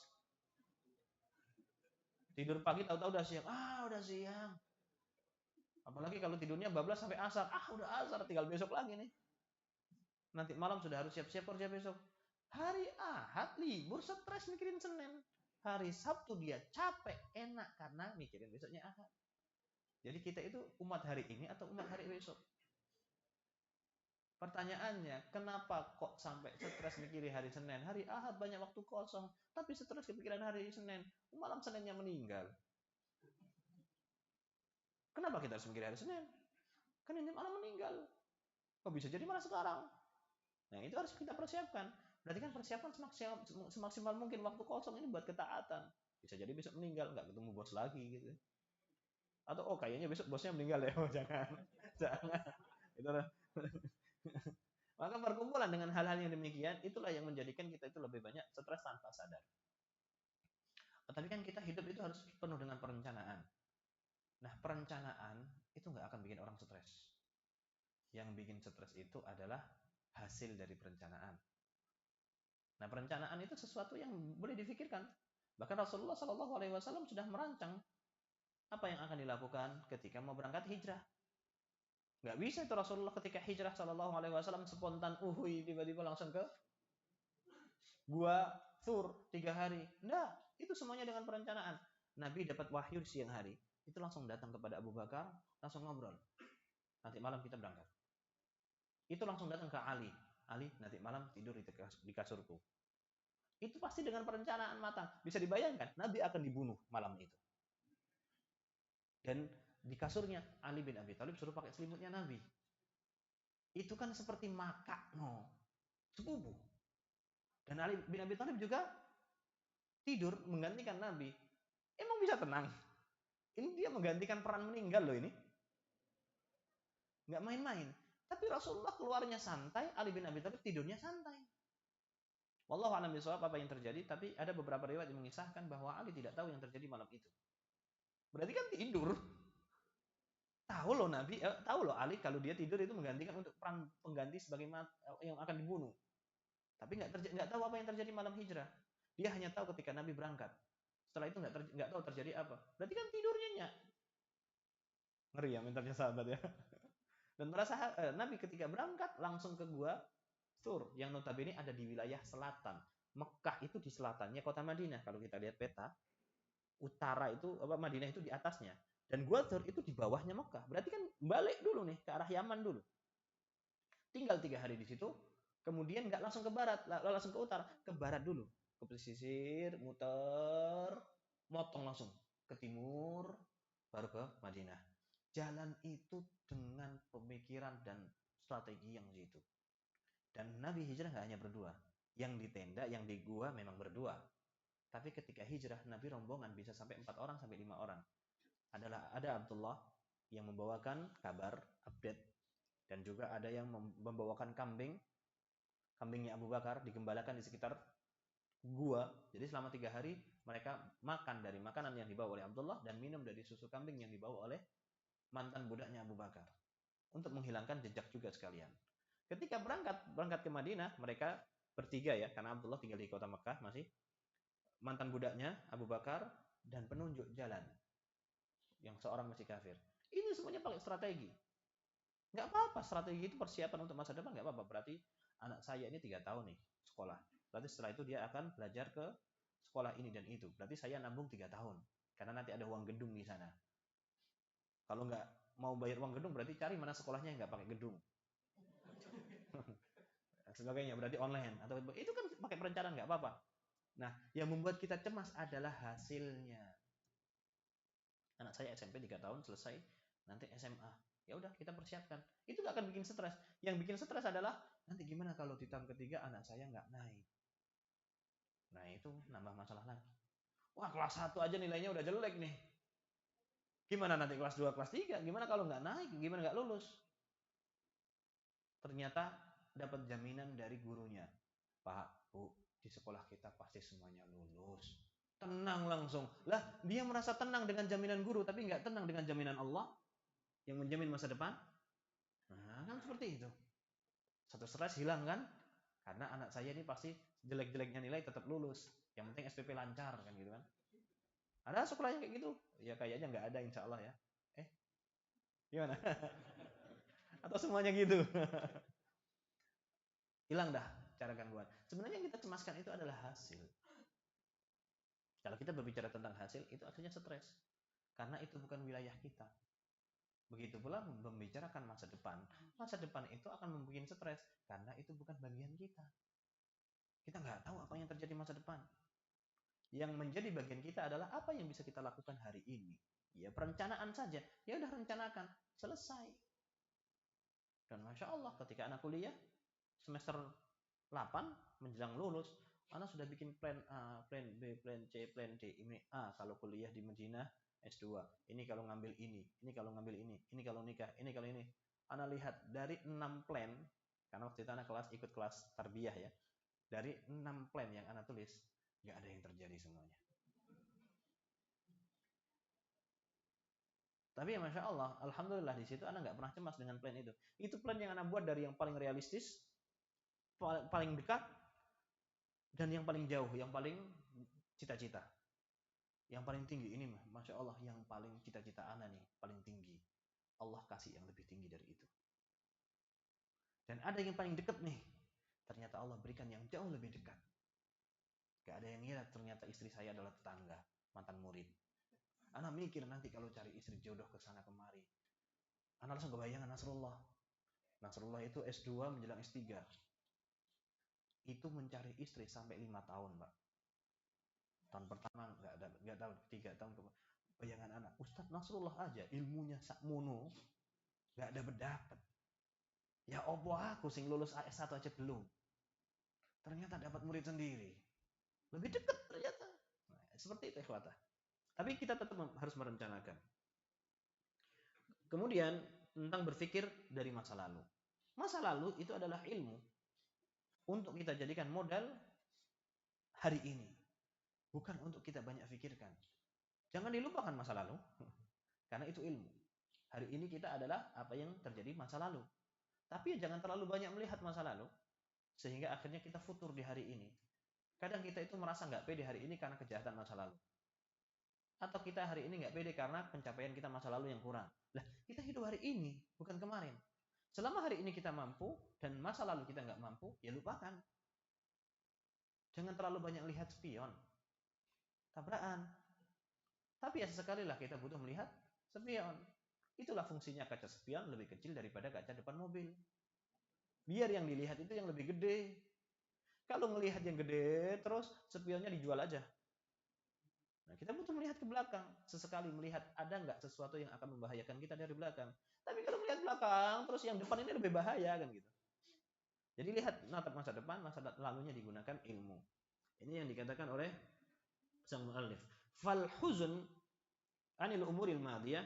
[SPEAKER 1] Tidur pagi tahu-tahu udah siang. Udah siang. Apalagi kalau tidurnya bablas sampai asar. Udah asar, tinggal besok lagi nih. Nanti malam sudah harus siap-siap kerja besok. Hari Ahad libur, stres mikirin Senin. Hari Sabtu dia capek, enak karena mikirin besoknya Ahad. Jadi kita itu umat hari ini atau umat hari besok? Pertanyaannya, kenapa kok sampai stres mikirin hari Senin? Hari Ahad banyak waktu kosong, tapi stres kepikiran hari Senin. Malam Seninnya meninggal. Kenapa kita harus mikirin hari Senin? Kan ini malam meninggal. Kok bisa jadi malah sekarang? Nah, itu harus kita persiapkan. Berarti kan persiapan semaksimal mungkin waktu kosong ini buat ketaatan. Bisa jadi besok meninggal, nggak ketemu bos lagi gitu. Atau kayaknya besok bosnya meninggal ya. Jangan. Jangan. Itu Maka perkumpulan dengan hal-hal yang demikian, itulah yang menjadikan kita itu lebih banyak stres tanpa sadar. Tapi kan kita hidup itu harus penuh dengan perencanaan. Nah, perencanaan itu nggak akan bikin orang stres. Yang bikin stres itu adalah hasil dari perencanaan. Nah, perencanaan itu sesuatu yang boleh difikirkan. Bahkan Rasulullah SAW sudah merancang apa yang akan dilakukan ketika mau berangkat hijrah. Nggak bisa itu Rasulullah ketika hijrah SAW spontan tiba-tiba langsung ke gua Thur 3 hari. Nggak, itu semuanya dengan perencanaan. Nabi dapat wahyu siang hari, itu langsung datang kepada Abu Bakar, langsung ngobrol. Nanti malam kita berangkat. Itu langsung datang ke Ali. Ali, nanti malam tidur di kasurku. Itu pasti dengan perencanaan matang. Bisa dibayangkan, Nabi akan dibunuh malam itu. Dan di kasurnya Ali bin Abi Thalib suruh pakai selimutnya Nabi. Itu kan seperti maka sepupu. Dan Ali bin Abi Thalib juga tidur menggantikan Nabi. Emang bisa tenang? Ini dia menggantikan peran meninggal loh ini. Nggak main-main. Tapi Rasulullah keluarnya santai, Ali bin Abi Thalib tidurnya santai. Wallahu a'lam bishawab apa yang terjadi, tapi ada beberapa riwayat yang mengisahkan bahwa Ali tidak tahu yang terjadi malam itu. Berarti kan tidur. Tahu loh Nabi, tahu loh Ali kalau dia tidur itu menggantikan untuk peran pengganti sebagai yang akan dibunuh. Tapi nggak tahu apa yang terjadi malam hijrah. Dia hanya tahu ketika Nabi berangkat. Setelah itu nggak tahu terjadi apa. Berarti kan tidurnya nyak. Ngeri ya mentalnya sahabat ya. Dan Nabi ketika berangkat langsung ke gua Tur yang notabene ada di wilayah selatan. Mekah itu di selatannya kota Madinah. Kalau kita lihat peta, utara itu Madinah itu di atasnya. Dan gua Tur itu di bawahnya Mekah. Berarti kan balik dulu nih ke arah Yaman dulu. Tinggal 3 hari di situ. Kemudian nggak langsung ke barat, langsung ke utara, ke barat dulu, ke pesisir, muter, motong langsung ke timur, baru ke Madinah. Jalan itu dengan pemikiran dan strategi yang gitu. Dan Nabi hijrah nggak hanya berdua. Yang di tenda, yang di gua memang berdua. Tapi ketika hijrah, Nabi rombongan bisa sampai 4 orang sampai 5 orang. Ada Abdullah yang membawakan kabar, update, dan juga ada yang membawakan kambingnya Abu Bakar digembalakan di sekitar gua. Jadi selama 3 hari mereka makan dari makanan yang dibawa oleh Abdullah dan minum dari susu kambing yang dibawa oleh mantan budaknya Abu Bakar. Untuk menghilangkan jejak juga sekalian. Ketika berangkat ke Madinah, mereka bertiga ya, karena Abdullah tinggal di kota Mekah masih. Mantan budaknya Abu Bakar dan penunjuk jalan yang seorang masih kafir. Ini semuanya pakai strategi. Nggak apa-apa, strategi itu persiapan untuk masa depan nggak apa-apa. Berarti anak saya ini 3 tahun nih sekolah. Berarti setelah itu dia akan belajar ke sekolah ini dan itu. Berarti saya nabung 3 tahun. Karena nanti ada uang gedung di sana. Kalau nggak mau bayar uang gedung, berarti cari mana sekolahnya yang nggak pakai gedung. Sebagainya, berarti online. Atau itu kan pakai perencanaan nggak apa-apa. Nah, yang membuat kita cemas adalah hasilnya. Anak saya SMP 3 tahun selesai, nanti SMA. Ya udah kita persiapkan. Itu nggak akan bikin stres. Yang bikin stres adalah nanti gimana kalau di tahun ketiga anak saya nggak naik. Nah itu nambah masalah lagi. Wah kelas 1 aja nilainya udah jelek nih. Gimana nanti kelas 2, kelas 3? Gimana kalau nggak naik? Gimana nggak lulus? Ternyata dapat jaminan dari gurunya. Pak, Bu, di sekolah kita pasti semuanya lulus. Tenang langsung. Lah, dia merasa tenang dengan jaminan guru, tapi nggak tenang dengan jaminan Allah yang menjamin masa depan. Nah, kan seperti itu. Satu stres hilang kan? Karena anak saya ini pasti jelek-jeleknya nilai tetap lulus. Yang penting SPP lancar kan gitu kan. Ada sekolah yang kayak gitu? Ya kayaknya nggak ada insya Allah ya. Gimana? Atau semuanya gitu? Hilang dah cara gangguan. Sebenarnya yang kita cemaskan itu adalah hasil. Kalau kita berbicara tentang hasil, itu akhirnya stres. Karena itu bukan wilayah kita. Begitu pula membicarakan masa depan. Masa depan itu akan membuat stres. Karena itu bukan bagian kita. Kita nggak tahu apa yang terjadi masa depan. Yang menjadi bagian kita adalah apa yang bisa kita lakukan hari ini. Ya perencanaan saja. Ya udah rencanakan. Selesai. Dan Masya Allah ketika anak kuliah, semester 8 menjelang lulus, anak sudah bikin plan A, plan B, plan C, plan D. Ini A kalau kuliah di Madinah S2. Ini kalau ngambil ini kalau ngambil ini kalau nikah, ini kalau ini. Anak lihat dari 6 plan, karena waktu itu anak ikut kelas tarbiyah ya. Dari 6 plan yang anak tulis, nggak ada yang terjadi semuanya. Tapi ya Masya Allah, Alhamdulillah di situ anak nggak pernah cemas dengan plan itu. Itu plan yang anak buat dari yang paling realistis, paling dekat, dan yang paling jauh, yang paling cita-cita. Yang paling tinggi ini Masya Allah, yang paling cita-cita anak nih, paling tinggi. Allah kasih yang lebih tinggi dari itu. Dan ada yang paling dekat nih, ternyata Allah berikan yang jauh lebih dekat. Gak ada yang ngira ternyata istri saya adalah tetangga, mantan murid. Anak mikir nanti kalau cari istri jodoh ke sana kemari. Anak langsung kebayangan Nasrullah. Nasrullah itu S2 menjelang S3. Itu mencari istri sampai 5 tahun, Pak. Tahun pertama nggak tahu, 3 tahun bayangan anak. Ustadz Nasrullah aja ilmunya sakmono, nggak dapat. Ya opo aku sing lulus AS1 aja belum. Ternyata dapat murid sendiri. Lebih dekat ternyata. Nah, seperti itu ikhwata. Tapi kita tetap harus merencanakan. Kemudian tentang berpikir dari masa lalu. Masa lalu itu adalah ilmu untuk kita jadikan modal hari ini. Bukan untuk kita banyak pikirkan. Jangan dilupakan masa lalu. Karena itu ilmu. Hari ini kita adalah apa yang terjadi masa lalu. Tapi jangan terlalu banyak melihat masa lalu. Sehingga akhirnya kita futur di hari ini. Kadang kita itu merasa nggak pede hari ini karena kejahatan masa lalu. Atau kita hari ini nggak pede karena pencapaian kita masa lalu yang kurang. Lah, kita hidup hari ini, bukan kemarin. Selama hari ini kita mampu, dan masa lalu kita nggak mampu, ya lupakan. Jangan terlalu banyak lihat spion. Tabrakan. Tapi ya sesekali lah kita butuh melihat spion. Itulah fungsinya kaca spion lebih kecil daripada kaca depan mobil. Biar yang dilihat itu yang lebih gede. Kalau melihat yang gede, terus spionnya dijual aja. Nah, kita butuh melihat ke belakang. Sesekali melihat ada nggak sesuatu yang akan membahayakan kita dari belakang. Tapi kalau melihat belakang, terus yang depan ini lebih bahaya kan gitu. Jadi lihat natap masa depan, masa lalunya digunakan ilmu. Ini yang dikatakan oleh sang muallif. Fal huzn anil umuril madiyah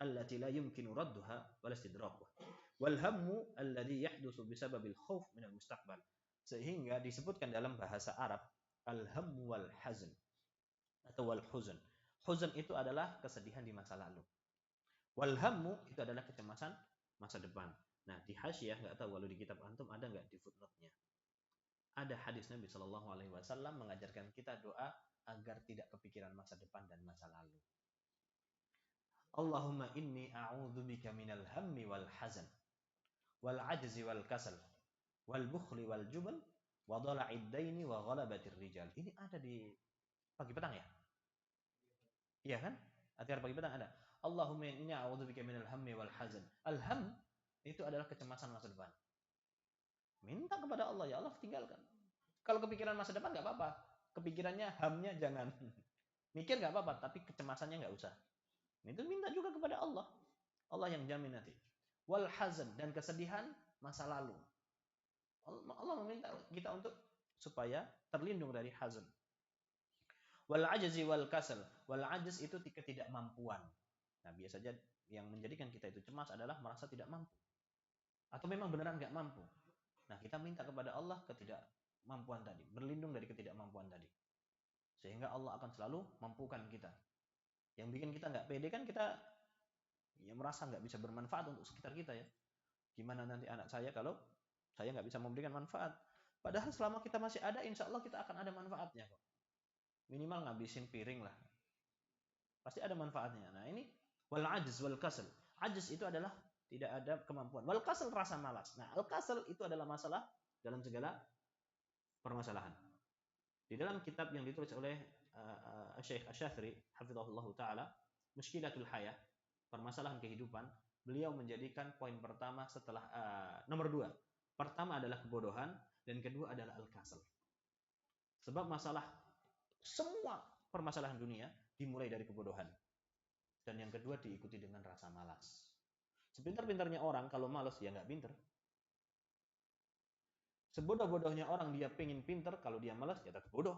[SPEAKER 1] allati la yumkinu radduha wal istidrakuha. Wal hammu alladhi yahdutsu bisababil khauf min al mustaqbal. Sehingga disebutkan dalam bahasa Arab al-hammu wal hazn atau wal huzn. Huzn itu adalah kesedihan di masa lalu. Wal hammu itu adalah kecemasan masa depan. Nah, di hasyiah nggak tahu kalau di kitab antum ada nggak di footnote-nya. Ada hadis Nabi Shallallahu alaihi wasallam mengajarkan kita doa agar tidak kepikiran masa depan dan masa lalu. Allahumma inni a'udzubika minal hammi wal hazan wal ajzi wal kasal wal bukhli wal jubn wa dhala'id daini wa ghalabatir rijal. Ini ada di pagi petang ya? Iya kan? Adhkar pagi petang ada. Allahumma inni a'udzubika minal hammi wal hazan. Al-ham itu adalah kecemasan masa depan. Minta kepada Allah, ya Allah tinggalkan. Kalau kepikiran masa depan nggak apa-apa. Kepikirannya hamnya jangan. Mikir nggak apa-apa, tapi kecemasannya nggak usah. Itu minta juga kepada Allah. Allah yang jamin nanti. Wal hazan, dan kesedihan masa lalu. Allah meminta kita untuk supaya terlindung dari hazan. Wal ajzi wal kasal. Wal ajz itu ketidakmampuan. Nah, biasanya yang menjadikan kita itu cemas adalah merasa tidak mampu. Atau memang beneran nggak mampu. Nah, kita minta kepada Allah ketidakmampuan tadi, berlindung dari ketidakmampuan tadi. Sehingga Allah akan selalu mampukan kita. Yang bikin kita nggak pede kan kita ya merasa nggak bisa bermanfaat untuk sekitar kita ya. Gimana nanti anak saya kalau saya nggak bisa memberikan manfaat? Padahal selama kita masih ada, insya Allah kita akan ada manfaatnya kok. Minimal ngabisin piring lah. Pasti ada manfaatnya. Nah ini wal ajz wal kasal. Ajz itu adalah tidak ada kemampuan. Wal kasal rasa malas. Nah al kasal itu adalah masalah dalam segala permasalahan. Di dalam kitab yang ditulis oleh Syekh Asy-Syafri hafizahullah taala, Mushkilatul Hayah, permasalahan kehidupan, beliau menjadikan poin pertama setelah nomor 2. Pertama adalah kebodohan dan kedua adalah al-kasal. Sebab masalah semua permasalahan dunia dimulai dari kebodohan. Dan yang kedua diikuti dengan rasa malas. Sepintar-pintarnya orang kalau malas ya nggak pintar. Sebodoh-bodohnya orang dia pengen pintar, kalau dia malas ya tetap bodoh.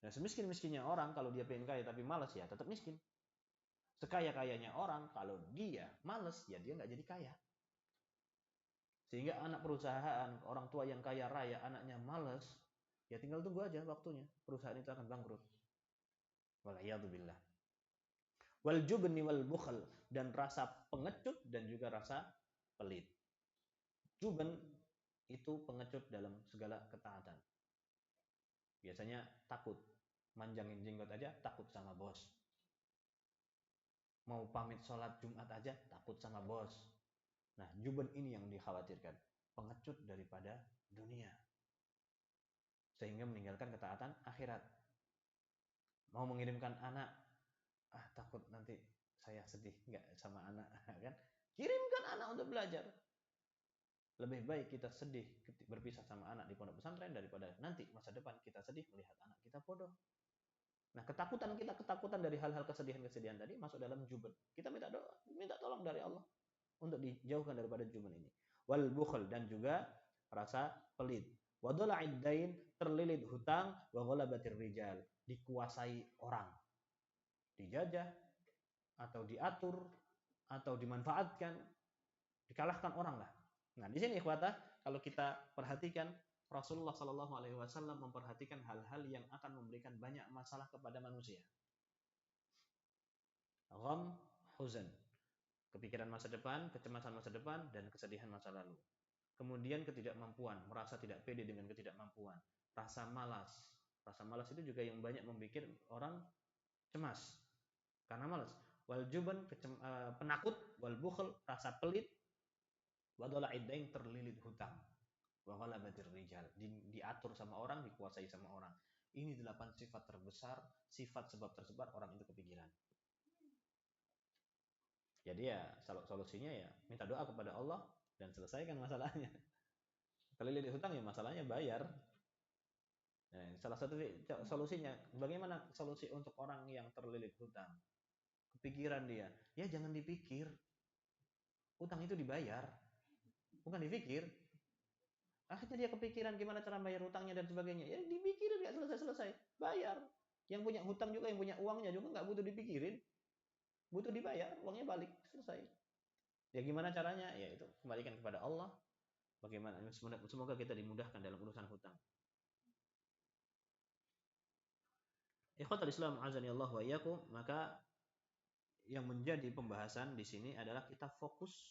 [SPEAKER 1] Nah, semiskin-miskinnya orang kalau dia pengen kaya tapi malas ya tetap miskin. Sekaya-kayanya orang kalau dia malas ya dia nggak jadi kaya. Sehingga anak perusahaan, orang tua yang kaya raya, anaknya malas, ya tinggal tunggu aja waktunya, perusahaan itu akan bangkrut. Waliyadzubillah. Wal jubni wal bukhl, dan rasa pengecut dan juga rasa pelit. Juben itu pengecut dalam segala ketaatan. Biasanya takut, manjangin jenggot aja takut sama bos. Mau pamit sholat Jumat aja takut sama bos. Nah, juben ini yang dikhawatirkan, pengecut daripada dunia. Sehingga meninggalkan ketaatan akhirat. Mau mengirimkan anak, takut nanti saya sedih nggak sama anak kan? Kirimkan anak untuk belajar. Lebih baik kita sedih berpisah sama anak di pondok pesantren daripada nanti masa depan kita sedih melihat anak kita bodoh. Nah, ketakutan dari hal-hal kesedihan-kesedihan tadi masuk dalam juben. Kita minta doa, minta tolong dari Allah untuk dijauhkan daripada juben ini. Wal bukhl, dan juga rasa pelit. Wa dhala'id dain, terlilit hutang, wa ghalabatir rijal, dikuasai orang. Dijajah atau diatur atau dimanfaatkan, dikalahkan orang lah. Nah, di sini ikhwatah, kalau kita perhatikan Rasulullah Shallallahu Alaihi Wasallam memperhatikan hal-hal yang akan memberikan banyak masalah kepada manusia. Gham, huzan, kepikiran masa depan, kecemasan masa depan, dan kesedihan masa lalu. Kemudian ketidakmampuan, merasa tidak pede dengan ketidakmampuan. Rasa malas. Rasa malas itu juga yang banyak membuat orang cemas karena malas. Wal juban, penakut. Wal bukhl, rasa pelit. Wa dhala'id dain, terlilit hutang. Wa ghalabatir rijal, diatur sama orang, dikuasai sama orang. Ini 8 sifat terbesar, sifat sebab tersebar orang itu kepikiran. Jadi ya solusinya ya minta doa kepada Allah dan selesaikan masalahnya. Terlilit hutang ya masalahnya bayar. Nah, salah satu solusinya, bagaimana solusi untuk orang yang terlilit hutang? Kepikiran dia, ya jangan dipikir. Hutang itu dibayar, bukan dipikir. Akhirnya dia kepikiran gimana cara bayar hutangnya dan sebagainya. Ya dipikirin, nggak selesai-selesai. Bayar. Yang punya hutang juga, yang punya uangnya juga nggak butuh dipikirin. Butuh dibayar, uangnya balik, selesai. Ya gimana caranya? Ya itu kembalikan kepada Allah. Bagaimana? Semoga kita dimudahkan dalam urusan hutang. Ikhwatul Islam azani Allah wa iyyakum, maka yang menjadi pembahasan di sini adalah kita fokus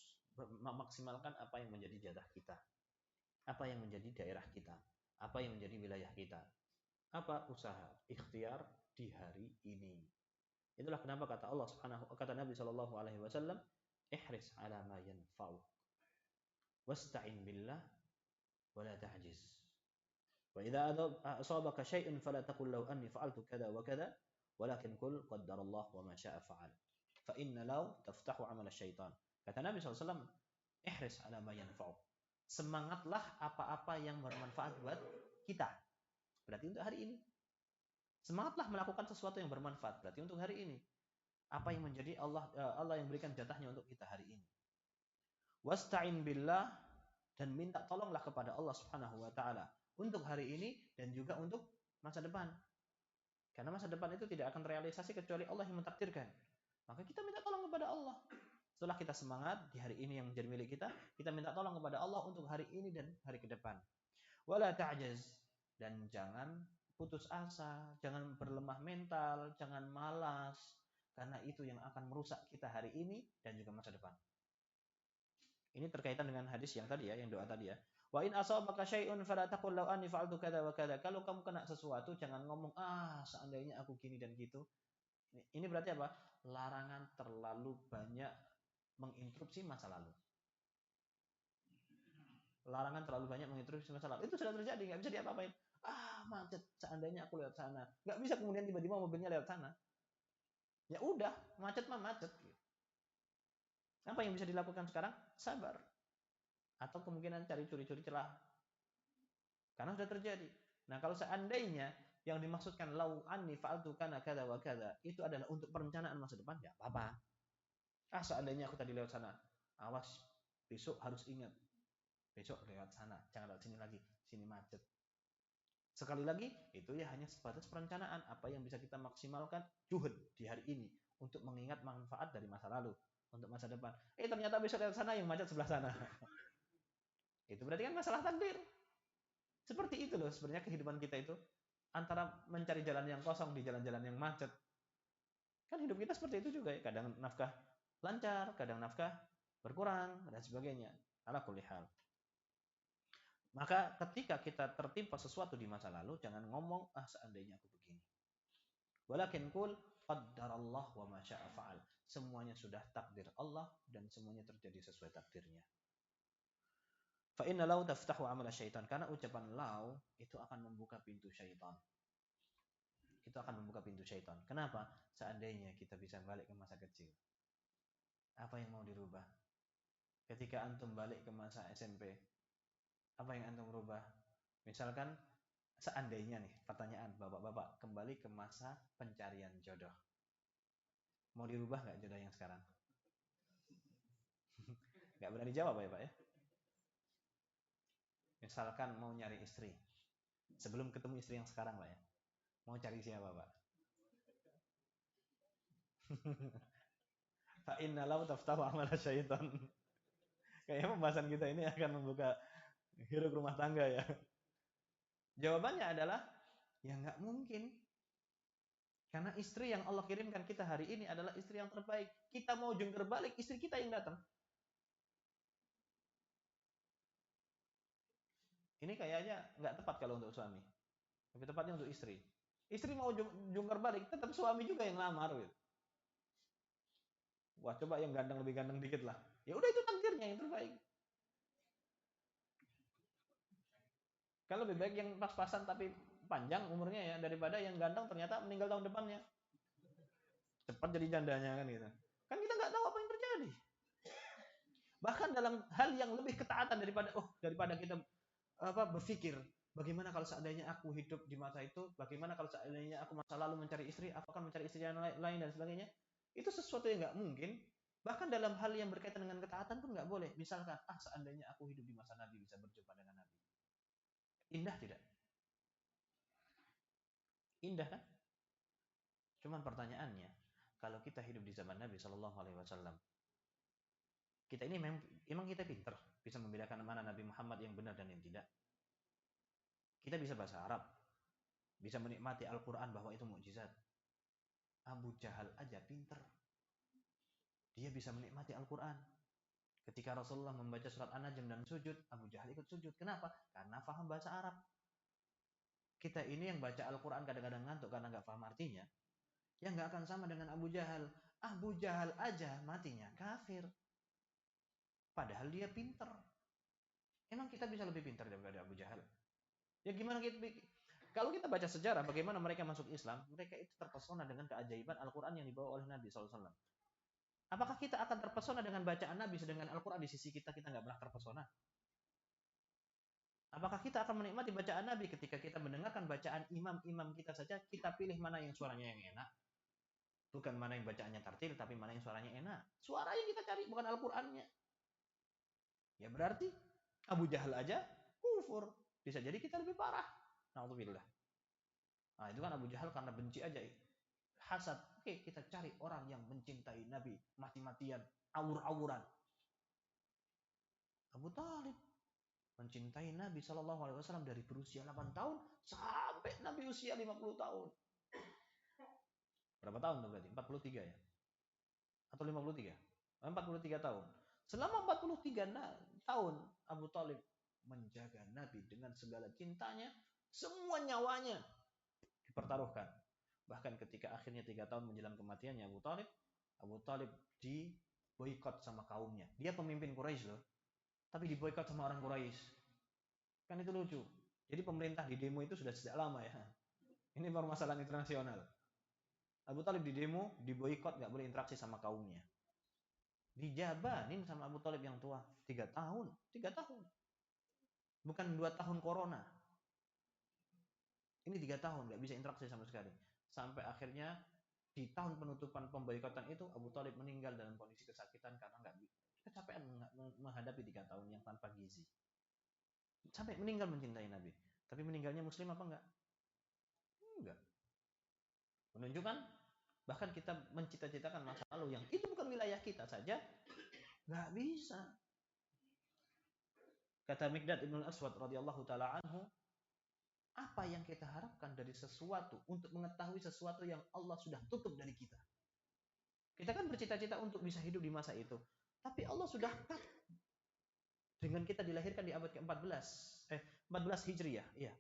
[SPEAKER 1] memaksimalkan apa yang menjadi jatah kita. Apa yang menjadi daerah kita, apa yang menjadi wilayah kita, apa usaha ikhtiar di hari ini. Itulah kenapa kata Allah kata Nabi Shallallahu Alaihi Wasallam, ihris ala ma yanfa'u, wasta'in billah, wala ta'jiz. Wa idza asabaka syai'un fala taqul law anni fa'altu kada wa kada, walakin qul qaddarallah wa ma syaa fa'al. Fa inna law taftahu 'amal syaitan. Kata Nabi SAW, ihris ala ma yanfa'u. Semangatlah apa-apa yang bermanfaat buat kita. Berarti untuk hari ini. Semangatlah melakukan sesuatu yang bermanfaat. Berarti untuk hari ini. Apa yang menjadi Allah yang berikan jatahnya untuk kita hari ini. Wasta'in billah, dan minta tolonglah kepada Allah Subhanahu wa taala untuk hari ini dan juga untuk masa depan. Karena masa depan itu tidak akan terrealisasi kecuali Allah yang mentakdirkan. Maka kita minta tolong kepada Allah. Setelah kita semangat di hari ini yang menjadi milik kita minta tolong kepada Allah untuk hari ini dan hari ke depan. Wala ta'jaz, dan jangan putus asa, jangan berlemah mental, jangan malas, karena itu yang akan merusak kita hari ini dan juga masa depan. Ini terkaitan dengan hadis yang tadi ya, yang doa tadi ya. Wa in asabaka syai'un fala taqul law anni fa'altu kadza wa kadza. Kalau kamu kena sesuatu jangan ngomong seandainya aku gini dan gitu. Ini berarti apa? Larangan terlalu banyak menginterupsi masa lalu. Larangan terlalu banyak menginterupsi masa lalu. Itu sudah terjadi, nggak bisa diapa-apain. Macet, seandainya aku lewat sana. Nggak bisa kemudian tiba-tiba mobilnya lewat sana. Ya udah, macet mah macet. Apa yang bisa dilakukan sekarang? Sabar. Atau kemungkinan cari curi-curi celah. Karena sudah terjadi. Nah, kalau seandainya yang dimaksudkan lau anni fa'altu kana kada wa kada, itu adalah untuk perencanaan masa depan, ya apa-apa. Seandainya aku tadi lewat sana. Awas, besok harus ingat. Besok lewat sana, jangan lewat sini lagi. Sini macet. Sekali lagi, itu ya hanya sebatas perencanaan. Apa yang bisa kita maksimalkan juhud di hari ini untuk mengingat manfaat dari masa lalu untuk masa depan. Ternyata besok lewat sana yang macet sebelah sana. Itu berarti kan masalah takdir. Seperti itu loh sebenarnya kehidupan kita itu. Antara mencari jalan yang kosong di jalan-jalan yang macet. Kan hidup kita seperti itu juga ya. Kadang nafkah lancar, kadang nafkah berkurang, dan sebagainya. Ala kulli hal. Maka ketika kita tertimpa sesuatu di masa lalu, jangan ngomong, seandainya aku begini. Walakin kul qaddarallah wa ma syaa fa'al. Semuanya sudah takdir Allah dan semuanya terjadi sesuai takdirnya. Fa inna law taftahu amal syaitan, karena ucapan law itu akan membuka pintu syaitan. Itu akan membuka pintu syaitan. Kenapa? Seandainya kita bisa balik ke masa kecil. Apa yang mau dirubah? Ketika antum balik ke masa SMP, apa yang antum rubah? Misalkan seandainya nih, pertanyaan bapak-bapak, kembali ke masa pencarian jodoh. Mau dirubah nggak jodoh yang sekarang? Nggak berani jawab ya Pak ya? Misalkan mau nyari istri, sebelum ketemu istri yang sekarang Pak ya, mau cari siapa Pak? Fa inna lau taftahu amal syaitan. Kayaknya pembahasan kita ini akan membuka hiruk rumah tangga ya. Jawabannya adalah, ya nggak mungkin. Karena istri yang Allah kirimkan kita hari ini adalah istri yang terbaik. Kita mau jungkir balik, istri kita yang datang. Ini kayaknya nggak tepat kalau untuk suami. Lebih tepatnya untuk istri. Istri mau jungkir balik, tetap suami juga yang lamar. Gitu. Wah, coba yang ganteng lebih ganteng dikit lah. Ya udah itu takdirnya yang terbaik. Kan lebih baik yang pas-pasan tapi panjang umurnya ya daripada yang ganteng ternyata meninggal tahun depannya. Cepat jadi jandanya kan gitu. Kan kita nggak tahu apa yang terjadi. Bahkan dalam hal yang lebih ketaatan daripada kita berpikir bagaimana kalau seandainya aku hidup di masa itu, bagaimana kalau seandainya aku masa lalu mencari istri, apakah mencari istri yang lain dan sebagainya. Itu sesuatu yang nggak mungkin. Bahkan dalam hal yang berkaitan dengan ketaatan pun nggak boleh. Misalkan, seandainya aku hidup di masa Nabi bisa berjumpa dengan Nabi. Indah tidak? Indah kan? Cuman pertanyaannya, kalau kita hidup di zaman Nabi Shallallahu Alaihi Wasallam, kita ini memang kita pinter, bisa membedakan mana Nabi Muhammad yang benar dan yang tidak. Kita bisa bahasa Arab, bisa menikmati Al-Quran bahwa itu mukjizat. Abu Jahal aja pinter, dia bisa menikmati Al-Quran. Ketika Rasulullah membaca surat An-Najm dan sujud, Abu Jahal ikut sujud. Kenapa? Karena paham bahasa Arab. Kita ini yang baca Al-Quran kadang-kadang ngantuk karena nggak paham artinya, ya nggak akan sama dengan Abu Jahal. Abu Jahal aja matinya kafir. Padahal dia pinter. Emang kita bisa lebih pintar daripada Abu Jahal? Ya gimana kita? Kalau kita baca sejarah bagaimana mereka masuk Islam, mereka itu terpesona dengan keajaiban Al-Quran yang dibawa oleh Nabi SAW. Apakah kita akan terpesona dengan bacaan Nabi sedangkan Al-Quran di sisi kita nggak pernah terpesona? Apakah kita akan menikmati bacaan Nabi ketika kita mendengarkan bacaan imam-imam kita saja, kita pilih mana yang suaranya yang enak? Bukan mana yang bacaannya tartil, tapi mana yang suaranya enak. Suara yang kita cari, bukan Al-Qurannya. Ya berarti Abu Jahal aja kufur. Bisa jadi kita lebih parah. Na'udzubillah. Nah itu kan Abu Jahal karena benci aja. Hasad. Oke, kita cari orang yang mencintai Nabi. Mati-matian. Awur-awuran. Abu Talib. mencintai Nabi Shallallahu Alaihi Wasallam dari berusia 8 tahun sampai Nabi usia 50 tahun. Berapa tahun tuh berarti? 43 ya? Atau 53? 43 tahun. Selama 43 tahun Abu Talib menjaga Nabi dengan segala cintanya, semua nyawanya dipertaruhkan. Bahkan ketika akhirnya 3 tahun menjelang kematiannya Abu Talib diboikot sama kaumnya. Dia pemimpin Quraisy loh, tapi diboikot sama orang Quraisy. Kan itu lucu. Jadi pemerintah di demo itu sudah sejak lama ya. Ini permasalahan internasional. Abu Talib di demo, diboikot, nggak boleh interaksi sama kaumnya. Dijabanin sama Abu Talib yang tua 3 tahun. Bukan 2 tahun corona. Ini 3 tahun nggak bisa interaksi sama sekali. Sampai akhirnya di tahun penutupan pemboikotan itu Abu Talib meninggal dalam kondisi kesakitan karena nggak kecapean menghadapi 3 tahun yang tanpa gizi. Sampai meninggal mencintai Nabi. Tapi meninggalnya Muslim apa enggak? Enggak. Menunjukkan bahkan kita mencita-citakan masa lalu yang itu bukan wilayah kita saja nggak bisa. Kata Miqdad ibn al-Aswad radhiyallahu taala anhu, apa yang kita harapkan dari sesuatu untuk mengetahui sesuatu yang Allah sudah tutup dari kita? Kita kan bercita-cita untuk bisa hidup di masa itu, tapi Allah sudah cut dengan kita dilahirkan di abad ke-14, 14 Hijriah, iya.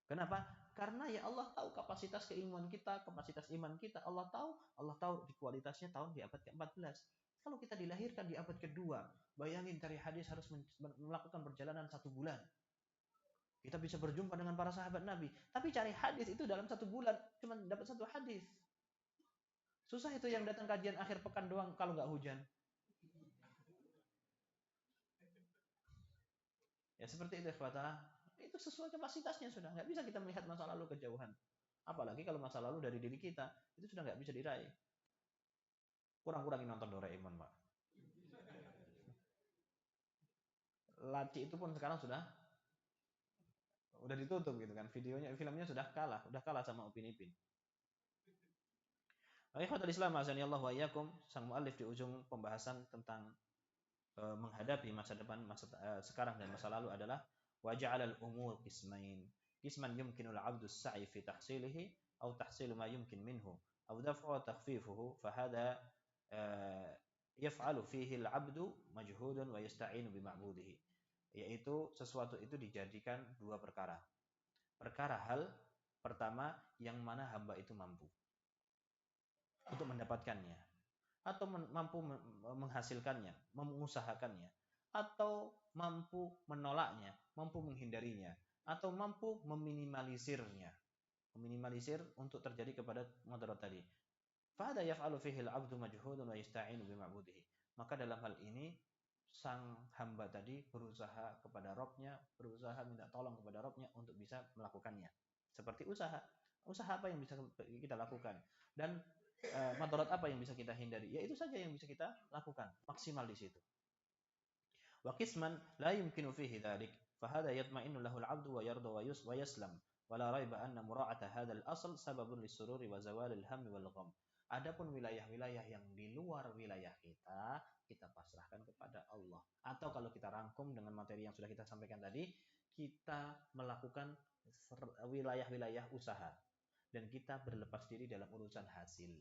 [SPEAKER 1] Kenapa? Karena ya Allah tahu kapasitas keilmuan kita, kapasitas iman kita. Allah tahu di kualitasnya tahun di abad ke-14. Kalau kita dilahirkan di abad kedua, bayangin cari hadis harus melakukan perjalanan 1 bulan. Kita bisa berjumpa dengan para sahabat Nabi. Tapi cari hadis itu dalam 1 bulan, cuma dapat 1 hadis. Susah itu yang datang kajian akhir pekan doang kalau nggak hujan. Ya seperti itu ikhwata. Itu sesuai kapasitasnya sudah. Nggak bisa kita melihat masa lalu kejauhan. Apalagi kalau masa lalu dari diri kita, itu sudah nggak bisa diraih. Kurang-kurangin nonton Doraemon, Pak. Laci itu pun sekarang sudah ditutup gitu kan. Filmnya sudah kalah sama Upin Ipin. Ikhwatul Islam azani Allah wa iyyakum, sang muallif di ujung pembahasan tentang menghadapi masa depan, sekarang dan masa lalu adalah wa ja'alal umur qismain. Qisman yumkinu al-'abdu as-sa'i fi tahsilihi aw tahsilu ma yumkin minhu aw daf'u wa takhfifuhu fa hadha yaf'alu fihi al-'abdu majhudun wa yasta'inu bi ma'budihi. Yaitu sesuatu itu dijadikan 2 perkara. Perkara hal pertama yang mana hamba itu mampu untuk mendapatkannya, atau mampu menghasilkannya, mengusahakannya, atau mampu menolaknya, mampu menghindarinya, atau mampu meminimalisirnya. Meminimalisir untuk terjadi kepada mudarat tadi. Fahada yaf'alu fihi al-'abdu majhudun wa yasta'inu bi ma'budihi. Maka dalam hal ini sang hamba tadi berusaha kepada Rabb-nya, berusaha minta tolong kepada Rabb-nya untuk bisa melakukannya. Seperti usaha apa yang bisa kita lakukan dan madarat apa yang bisa kita hindari, ya itu saja yang bisa kita lakukan maksimal di situ. Wa qisman la yumkinu fihi dzalik fa hadha yatma'innu lahu al-'abdu wa yarda wa yaslam wa la raiba anna mura'ata hadha al-asl sababun lis-sururi wa zawal al-hammi wal gham. Adapun wilayah-wilayah yang di luar wilayah kita pasrahkan kepada Allah. Atau kalau kita rangkum dengan materi yang sudah kita sampaikan tadi, kita melakukan wilayah-wilayah usaha dan kita berlepas diri dalam urusan hasil.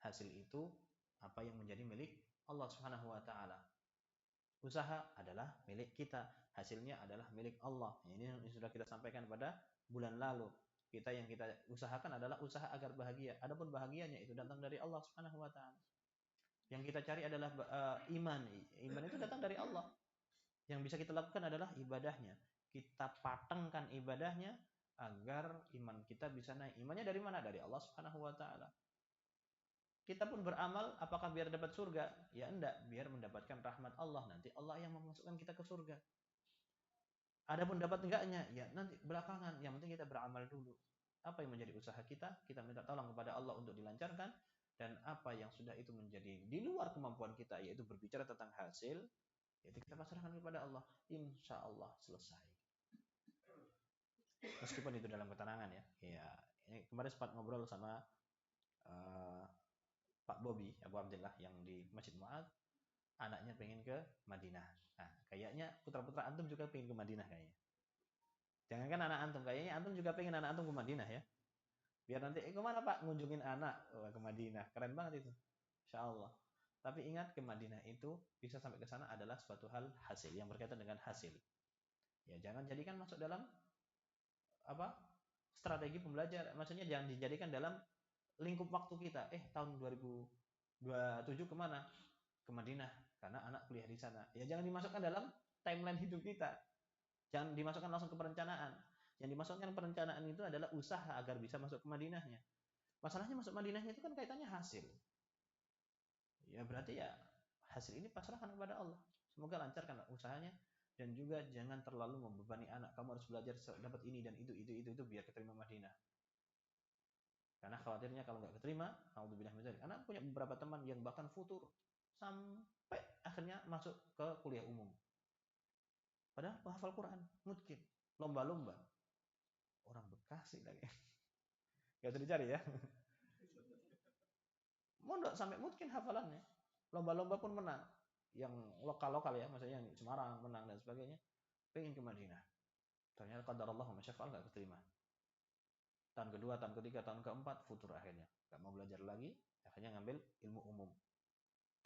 [SPEAKER 1] Hasil itu apa yang menjadi milik Allah Subhanahu wa taala. Usaha adalah milik kita, hasilnya adalah milik Allah. Ini sudah kita sampaikan pada bulan lalu. Yang kita usahakan adalah usaha agar bahagia. Adapun bahagianya itu datang dari Allah Subhanahu wa taala. Yang kita cari adalah iman. Iman itu datang dari Allah. Yang bisa kita lakukan adalah ibadahnya. Kita patengkan ibadahnya agar iman kita bisa naik. Imannya dari mana? Dari Allah Subhanahu wa taala. Kita pun beramal apakah biar dapat surga? Ya enggak, biar mendapatkan rahmat Allah. Nanti Allah yang memasukkan kita ke surga. Adapun dapat enggaknya, ya nanti belakangan. Yang penting kita beramal dulu. Apa yang menjadi usaha kita minta tolong kepada Allah untuk dilancarkan. Dan apa yang sudah itu menjadi di luar kemampuan kita, yaitu berbicara tentang hasil, yaitu kita pasrahkan kepada Allah. Insya Allah selesai. Meskipun itu dalam ketenangan ya. Ya, ini kemarin sempat ngobrol sama Pak Bobby, Abu Abdillah yang di Masjid Mu'ad, anaknya pengen ke Madinah. Nah, kayak kayaknya putra-putra antum juga pengen ke Madinah kayaknya. Jangankan anak antum, kayaknya antum juga pengen anak antum ke Madinah ya. Biar nanti, kemana Pak? Ngunjungin anak. Wah, ke Madinah. Keren banget itu. Insya Allah. Tapi ingat, ke Madinah itu bisa sampai ke sana adalah suatu hal hasil, yang berkaitan dengan hasil. Ya, jangan jadikan masuk dalam strategi pembelajar. Maksudnya jangan dijadikan dalam lingkup waktu kita. Tahun 2027 kemana? Ke Madinah. Karena anak kuliah di sana. Ya, jangan dimasukkan dalam timeline hidup kita. Jangan dimasukkan langsung ke perencanaan. Yang dimasukkan perencanaan itu adalah usaha agar bisa masuk ke Madinahnya. Masalahnya masuk Madinahnya itu kan kaitannya hasil. Ya berarti ya hasil ini pasrahkan kepada Allah. Semoga lancarkan usahanya, dan juga jangan terlalu membebani anak. Kamu harus belajar dapat ini dan itu biar keterima Madinah. Karena khawatirnya kalau nggak keterima, naudzubillah min dzalik. Anak punya beberapa teman yang bahkan futur sampai akhirnya masuk ke kuliah umum. Padahal penghafal Quran, mungkin lomba-lomba. Orang Bekasi lagi. Gak usah dicari ya. Mondok sampai mungkin hafalannya. Lomba-lomba pun menang. Yang lokal-lokal ya, maksudnya yang Semarang menang dan sebagainya. Pengen ke Madinah. Ternyata qadarullah ma syafa'al gak keterima. Tahun kedua, tahun ketiga, tahun keempat, futur akhirnya. Gak mau belajar lagi, akhirnya ngambil ilmu umum.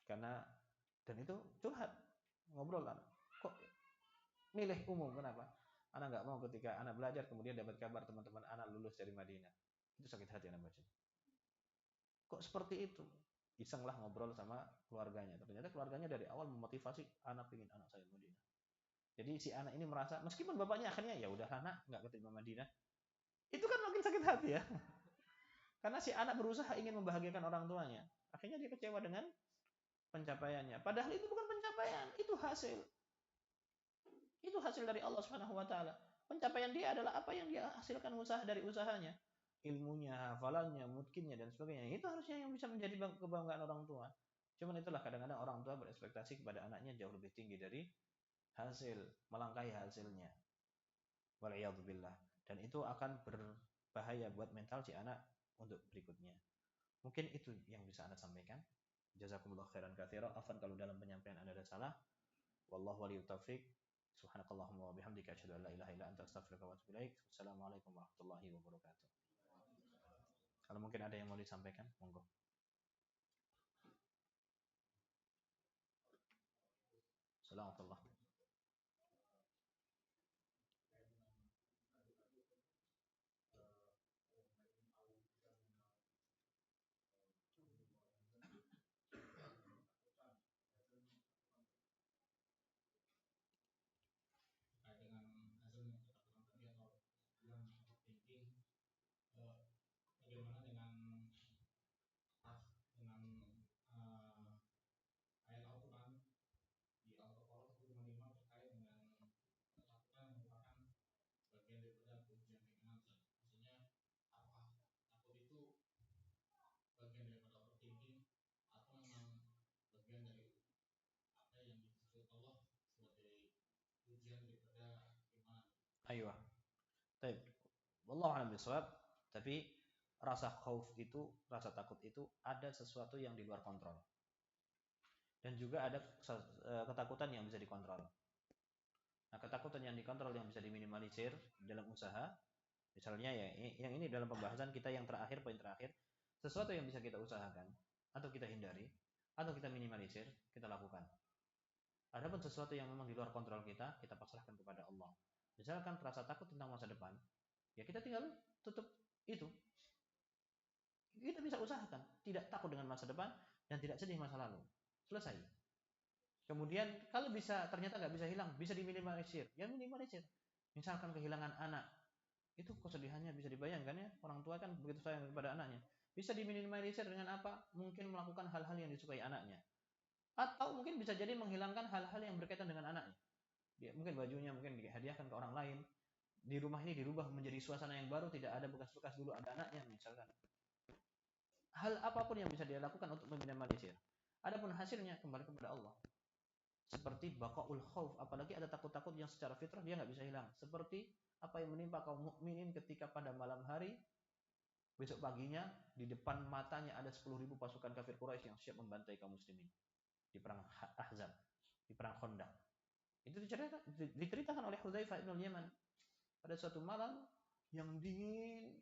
[SPEAKER 1] Karena, dan itu curhat. Ngobrol kan. Kok milih umum, kenapa? Anak gak mau ketika anak belajar, kemudian dapat kabar teman-teman anak lulus dari Madinah. Itu sakit hati anak baca. Kok seperti itu? Isenglah ngobrol sama keluarganya. Ternyata keluarganya dari awal memotivasi anak pingin anak saya Madinah. Jadi si anak ini merasa meskipun bapaknya akhirnya ya udah anak nggak keterima Madinah, itu kan makin sakit hati ya. Karena si anak berusaha ingin membahagiakan orang tuanya, akhirnya dia kecewa dengan pencapaiannya. Padahal itu bukan pencapaian, itu hasil. Itu hasil dari Allah Subhanahu wa taala. Pencapaian dia adalah apa yang dia hasilkan usaha dari usahanya. Ilmunya, hafalannya, mungkinnya dan sebagainya. Itu harusnya yang bisa menjadi kebanggaan orang tua. Cuman itulah kadang-kadang orang tua berekspektasi kepada anaknya jauh lebih tinggi dari hasil, melangkahi hasilnya. Waliyadzubillah. Dan itu akan berbahaya buat mental si anak untuk berikutnya. Mungkin itu yang bisa Anda sampaikan. Jazakumullah khairan katsira. Afwan kalau dalam penyampaian Anda ada salah. Wallahu waliyut taufiq. Subhanakallahumma wa bihamdika asyhadu an la ilaha illa anta astaghfiruka wa atubu ilaik. Wassalamualaikum warahmatullahi wabarakatuh. Kalau mungkin ada yang mau disampaikan, monggo. Assalamualaikum. Ayo. Baik. Wallahu a'lam bishawab. Tapi rasa khauf itu, rasa takut itu ada sesuatu yang di luar kontrol. Dan juga ada ketakutan yang bisa dikontrol. Nah, ketakutan yang dikontrol yang bisa diminimalisir dalam usaha, misalnya ya, yang ini dalam pembahasan kita yang terakhir, poin terakhir, sesuatu yang bisa kita usahakan, atau kita hindari, atau kita minimalisir, kita lakukan. Adapun sesuatu yang memang di luar kontrol kita pasrahkan kepada Allah. Misalkan rasa takut tentang masa depan, ya kita tinggal tutup itu. Kita bisa usahakan, tidak takut dengan masa depan, dan tidak sedih masa lalu. Selesai. Kemudian kalau bisa ternyata nggak bisa hilang, bisa diminimalisir. Ya minimalisir. Misalkan kehilangan anak, itu kesedihannya bisa dibayangkan ya. Orang tua kan begitu sayang kepada anaknya. Bisa diminimalisir dengan apa? Mungkin melakukan hal-hal yang disukai anaknya. Atau mungkin bisa jadi menghilangkan hal-hal yang berkaitan dengan anaknya. Dia, mungkin bajunya mungkin dihadiahkan ke orang lain. Di rumah ini dirubah menjadi suasana yang baru, tidak ada bekas-bekas dulu ada anaknya misalkan. Hal apapun yang bisa dia lakukan untuk meminimalisir. Adapun hasilnya kembali kepada Allah. Seperti baqaul khauf, apalagi ada takut-takut yang secara fitrah dia nggak bisa hilang. Seperti apa yang menimpa kaum mukminin ketika pada malam hari, besok paginya di depan matanya ada 10.000 pasukan kafir Quraisy yang siap membantai kaum muslimin di perang Ahzab, di perang Khandaq. Itu diceritakan oleh Hudzaifah bin Yaman pada suatu malam yang dingin,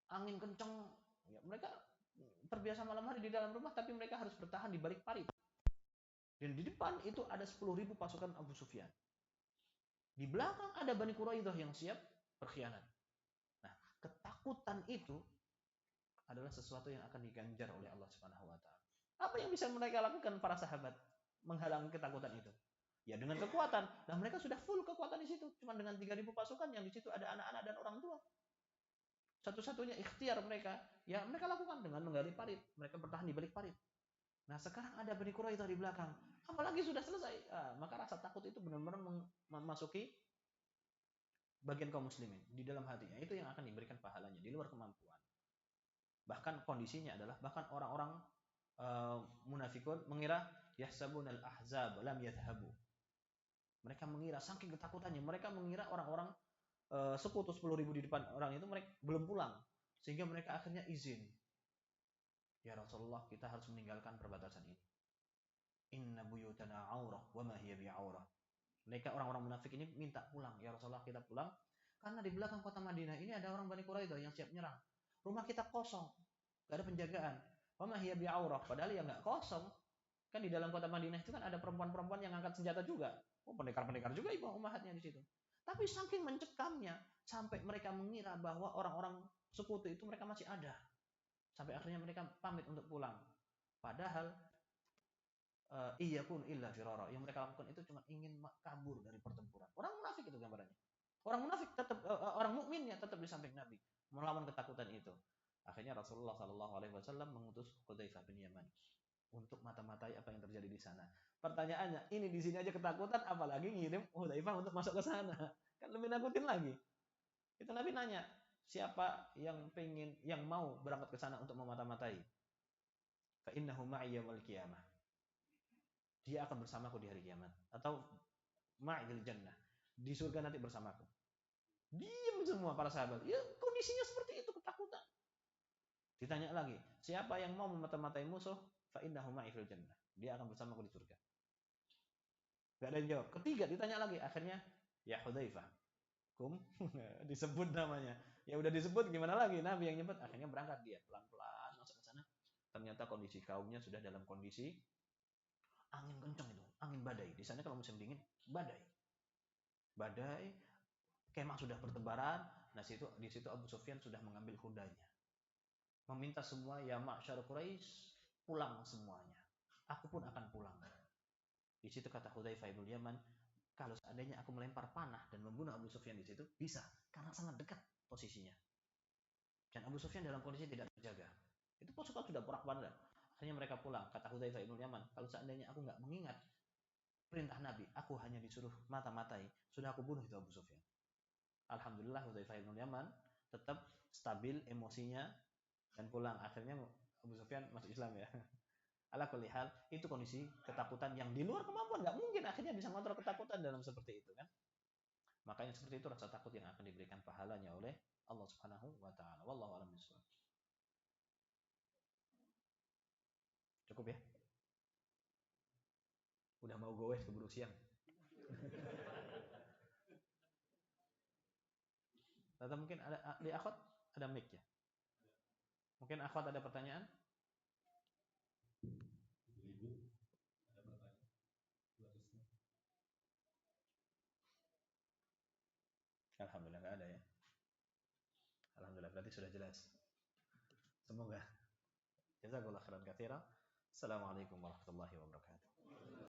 [SPEAKER 1] angin kencang, ya, mereka terbiasa malam hari di dalam rumah, tapi mereka harus bertahan di balik parit. Dan di depan itu ada 10.000 pasukan Abu Sufyan. Di belakang ada Bani Quraidah yang siap berkhianat. Nah, ketakutan itu adalah sesuatu yang akan diganjar oleh Allah Subhanahu wa taala. Apa yang bisa mereka lakukan para sahabat menghalangi ketakutan itu? Ya dengan kekuatan. Nah, mereka sudah full kekuatan di situ. Cuma dengan 3.000 pasukan yang di situ ada anak-anak dan orang tua. Satu-satunya ikhtiar mereka, ya mereka lakukan dengan menggali parit. Mereka bertahan di balik parit. Nah, sekarang ada Bani Quraidah di belakang. Apalagi sudah selesai. Maka rasa takut itu benar-benar memasuki bagian kaum muslimin di dalam hatinya. Itu yang akan diberikan pahalanya di luar kemampuan. Bahkan kondisinya adalah bahkan orang-orang munafikun mengira yahsabunal ahzab lam yadhhabu. Mereka mengira saking ketakutannya, mereka mengira orang-orang sekutu 10.000 di depan orang itu mereka belum pulang, sehingga mereka akhirnya izin. Ya Rasulullah, kita harus meninggalkan perbatasan ini. Inna buyutana aurah wa ma hiya bi'aurah. Mereka orang-orang munafik ini minta pulang. Ya Rasulullah, kita pulang karena di belakang kota Madinah ini ada orang Bani Quraidah yang siap nyerang. Rumah kita kosong, gak ada penjagaan. Wa ma hiya bi'aurah, padahal ya nggak kosong. Kan di dalam kota Madinah itu kan ada perempuan-perempuan yang angkat senjata juga. Oh, pendekar-pendekar juga ibu umatnya di situ. Tapi saking mencekamnya sampai mereka mengira bahwa orang-orang sekutu itu mereka masih ada. Sampai akhirnya mereka pamit untuk pulang. Padahal iyakun illa firara. Yang mereka lakukan itu cuma ingin kabur dari pertempuran. Orang munafik itu gambarannya. Orang munafik tetap orang mukminnya tetap di samping Nabi melawan ketakutan itu. Akhirnya Rasulullah Shallallahu Alaihi Wasallam mengutus Hudzaifah bin Yaman untuk mata-matai apa yang terjadi di sana. Pertanyaannya, ini di sini aja ketakutan, apalagi ngirim Hudzaifah untuk masuk ke sana. Kan lebih nakutin lagi. Itu Nabi nanya, siapa yang mau berangkat ke sana untuk memata-matai? Fa innahu ma'i yaumil qiyamah. Dia akan bersamaku di hari kiamat, atau ma'il jannah. Di surga nanti bersamaku. Diam semua para sahabat. Ya kondisinya seperti itu, ketakutan. Ditanya lagi, siapa yang mau memata-matai musuh? Fa innahu ma'i fil jannah. Dia akan bersamaku di surga. Gak ada yang jawab. Ketiga ditanya lagi, akhirnya ya Hudzaifah. Disebut namanya. Ya udah disebut, gimana lagi? Nabi yang nyebut. Akhirnya berangkat dia pelan-pelan masuk ke sana. Ternyata kondisi kaumnya sudah dalam kondisi angin kencang itu, angin badai. Di sana kalau musim dingin, badai. Badai, kemah sudah bertebaran. Nah, di situ Abu Sufyan sudah mengambil kudanya. Meminta semua, ya ma'syar Quraisy, pulang semuanya. Aku pun akan pulang. Di situ kata Hudzaifah bin Yaman, kalau seandainya aku melempar panah dan membunuh Abu Sufyan di situ, bisa, karena sangat dekat posisinya. Dan Abu Sufyan dalam kondisi tidak terjaga. Itu pasukan sudah porak-poranda. Akhirnya mereka pulang. Kata Hudzaifah bin Yaman, kalau seandainya aku nggak mengingat perintah Nabi, aku hanya disuruh mata-matai, sudah aku bunuh itu Abu Sufyan. Alhamdulillah Hudzaifah bin Yaman tetap stabil emosinya dan pulang. Akhirnya Abu Sufyan masuk Islam ya. Ala kulli hal, itu kondisi ketakutan yang di luar kemampuan, nggak mungkin akhirnya bisa mengontrol ketakutan dalam seperti itu kan. Makanya seperti itu rasa takut yang akan diberikan pahalanya oleh Allah Subhanahu wa taala. Wallahu a'lam bishawab. Cukup ya? Udah mau goes keburu siang. Atau mungkin ada di akhwat ada mic ya? Mungkin akhwat ada pertanyaan? Alhamdulillah nggak ada ya. Alhamdulillah berarti sudah jelas. Semoga. Jazakallah khairan katsira. Assalamualaikum warahmatullahi wabarakatuh.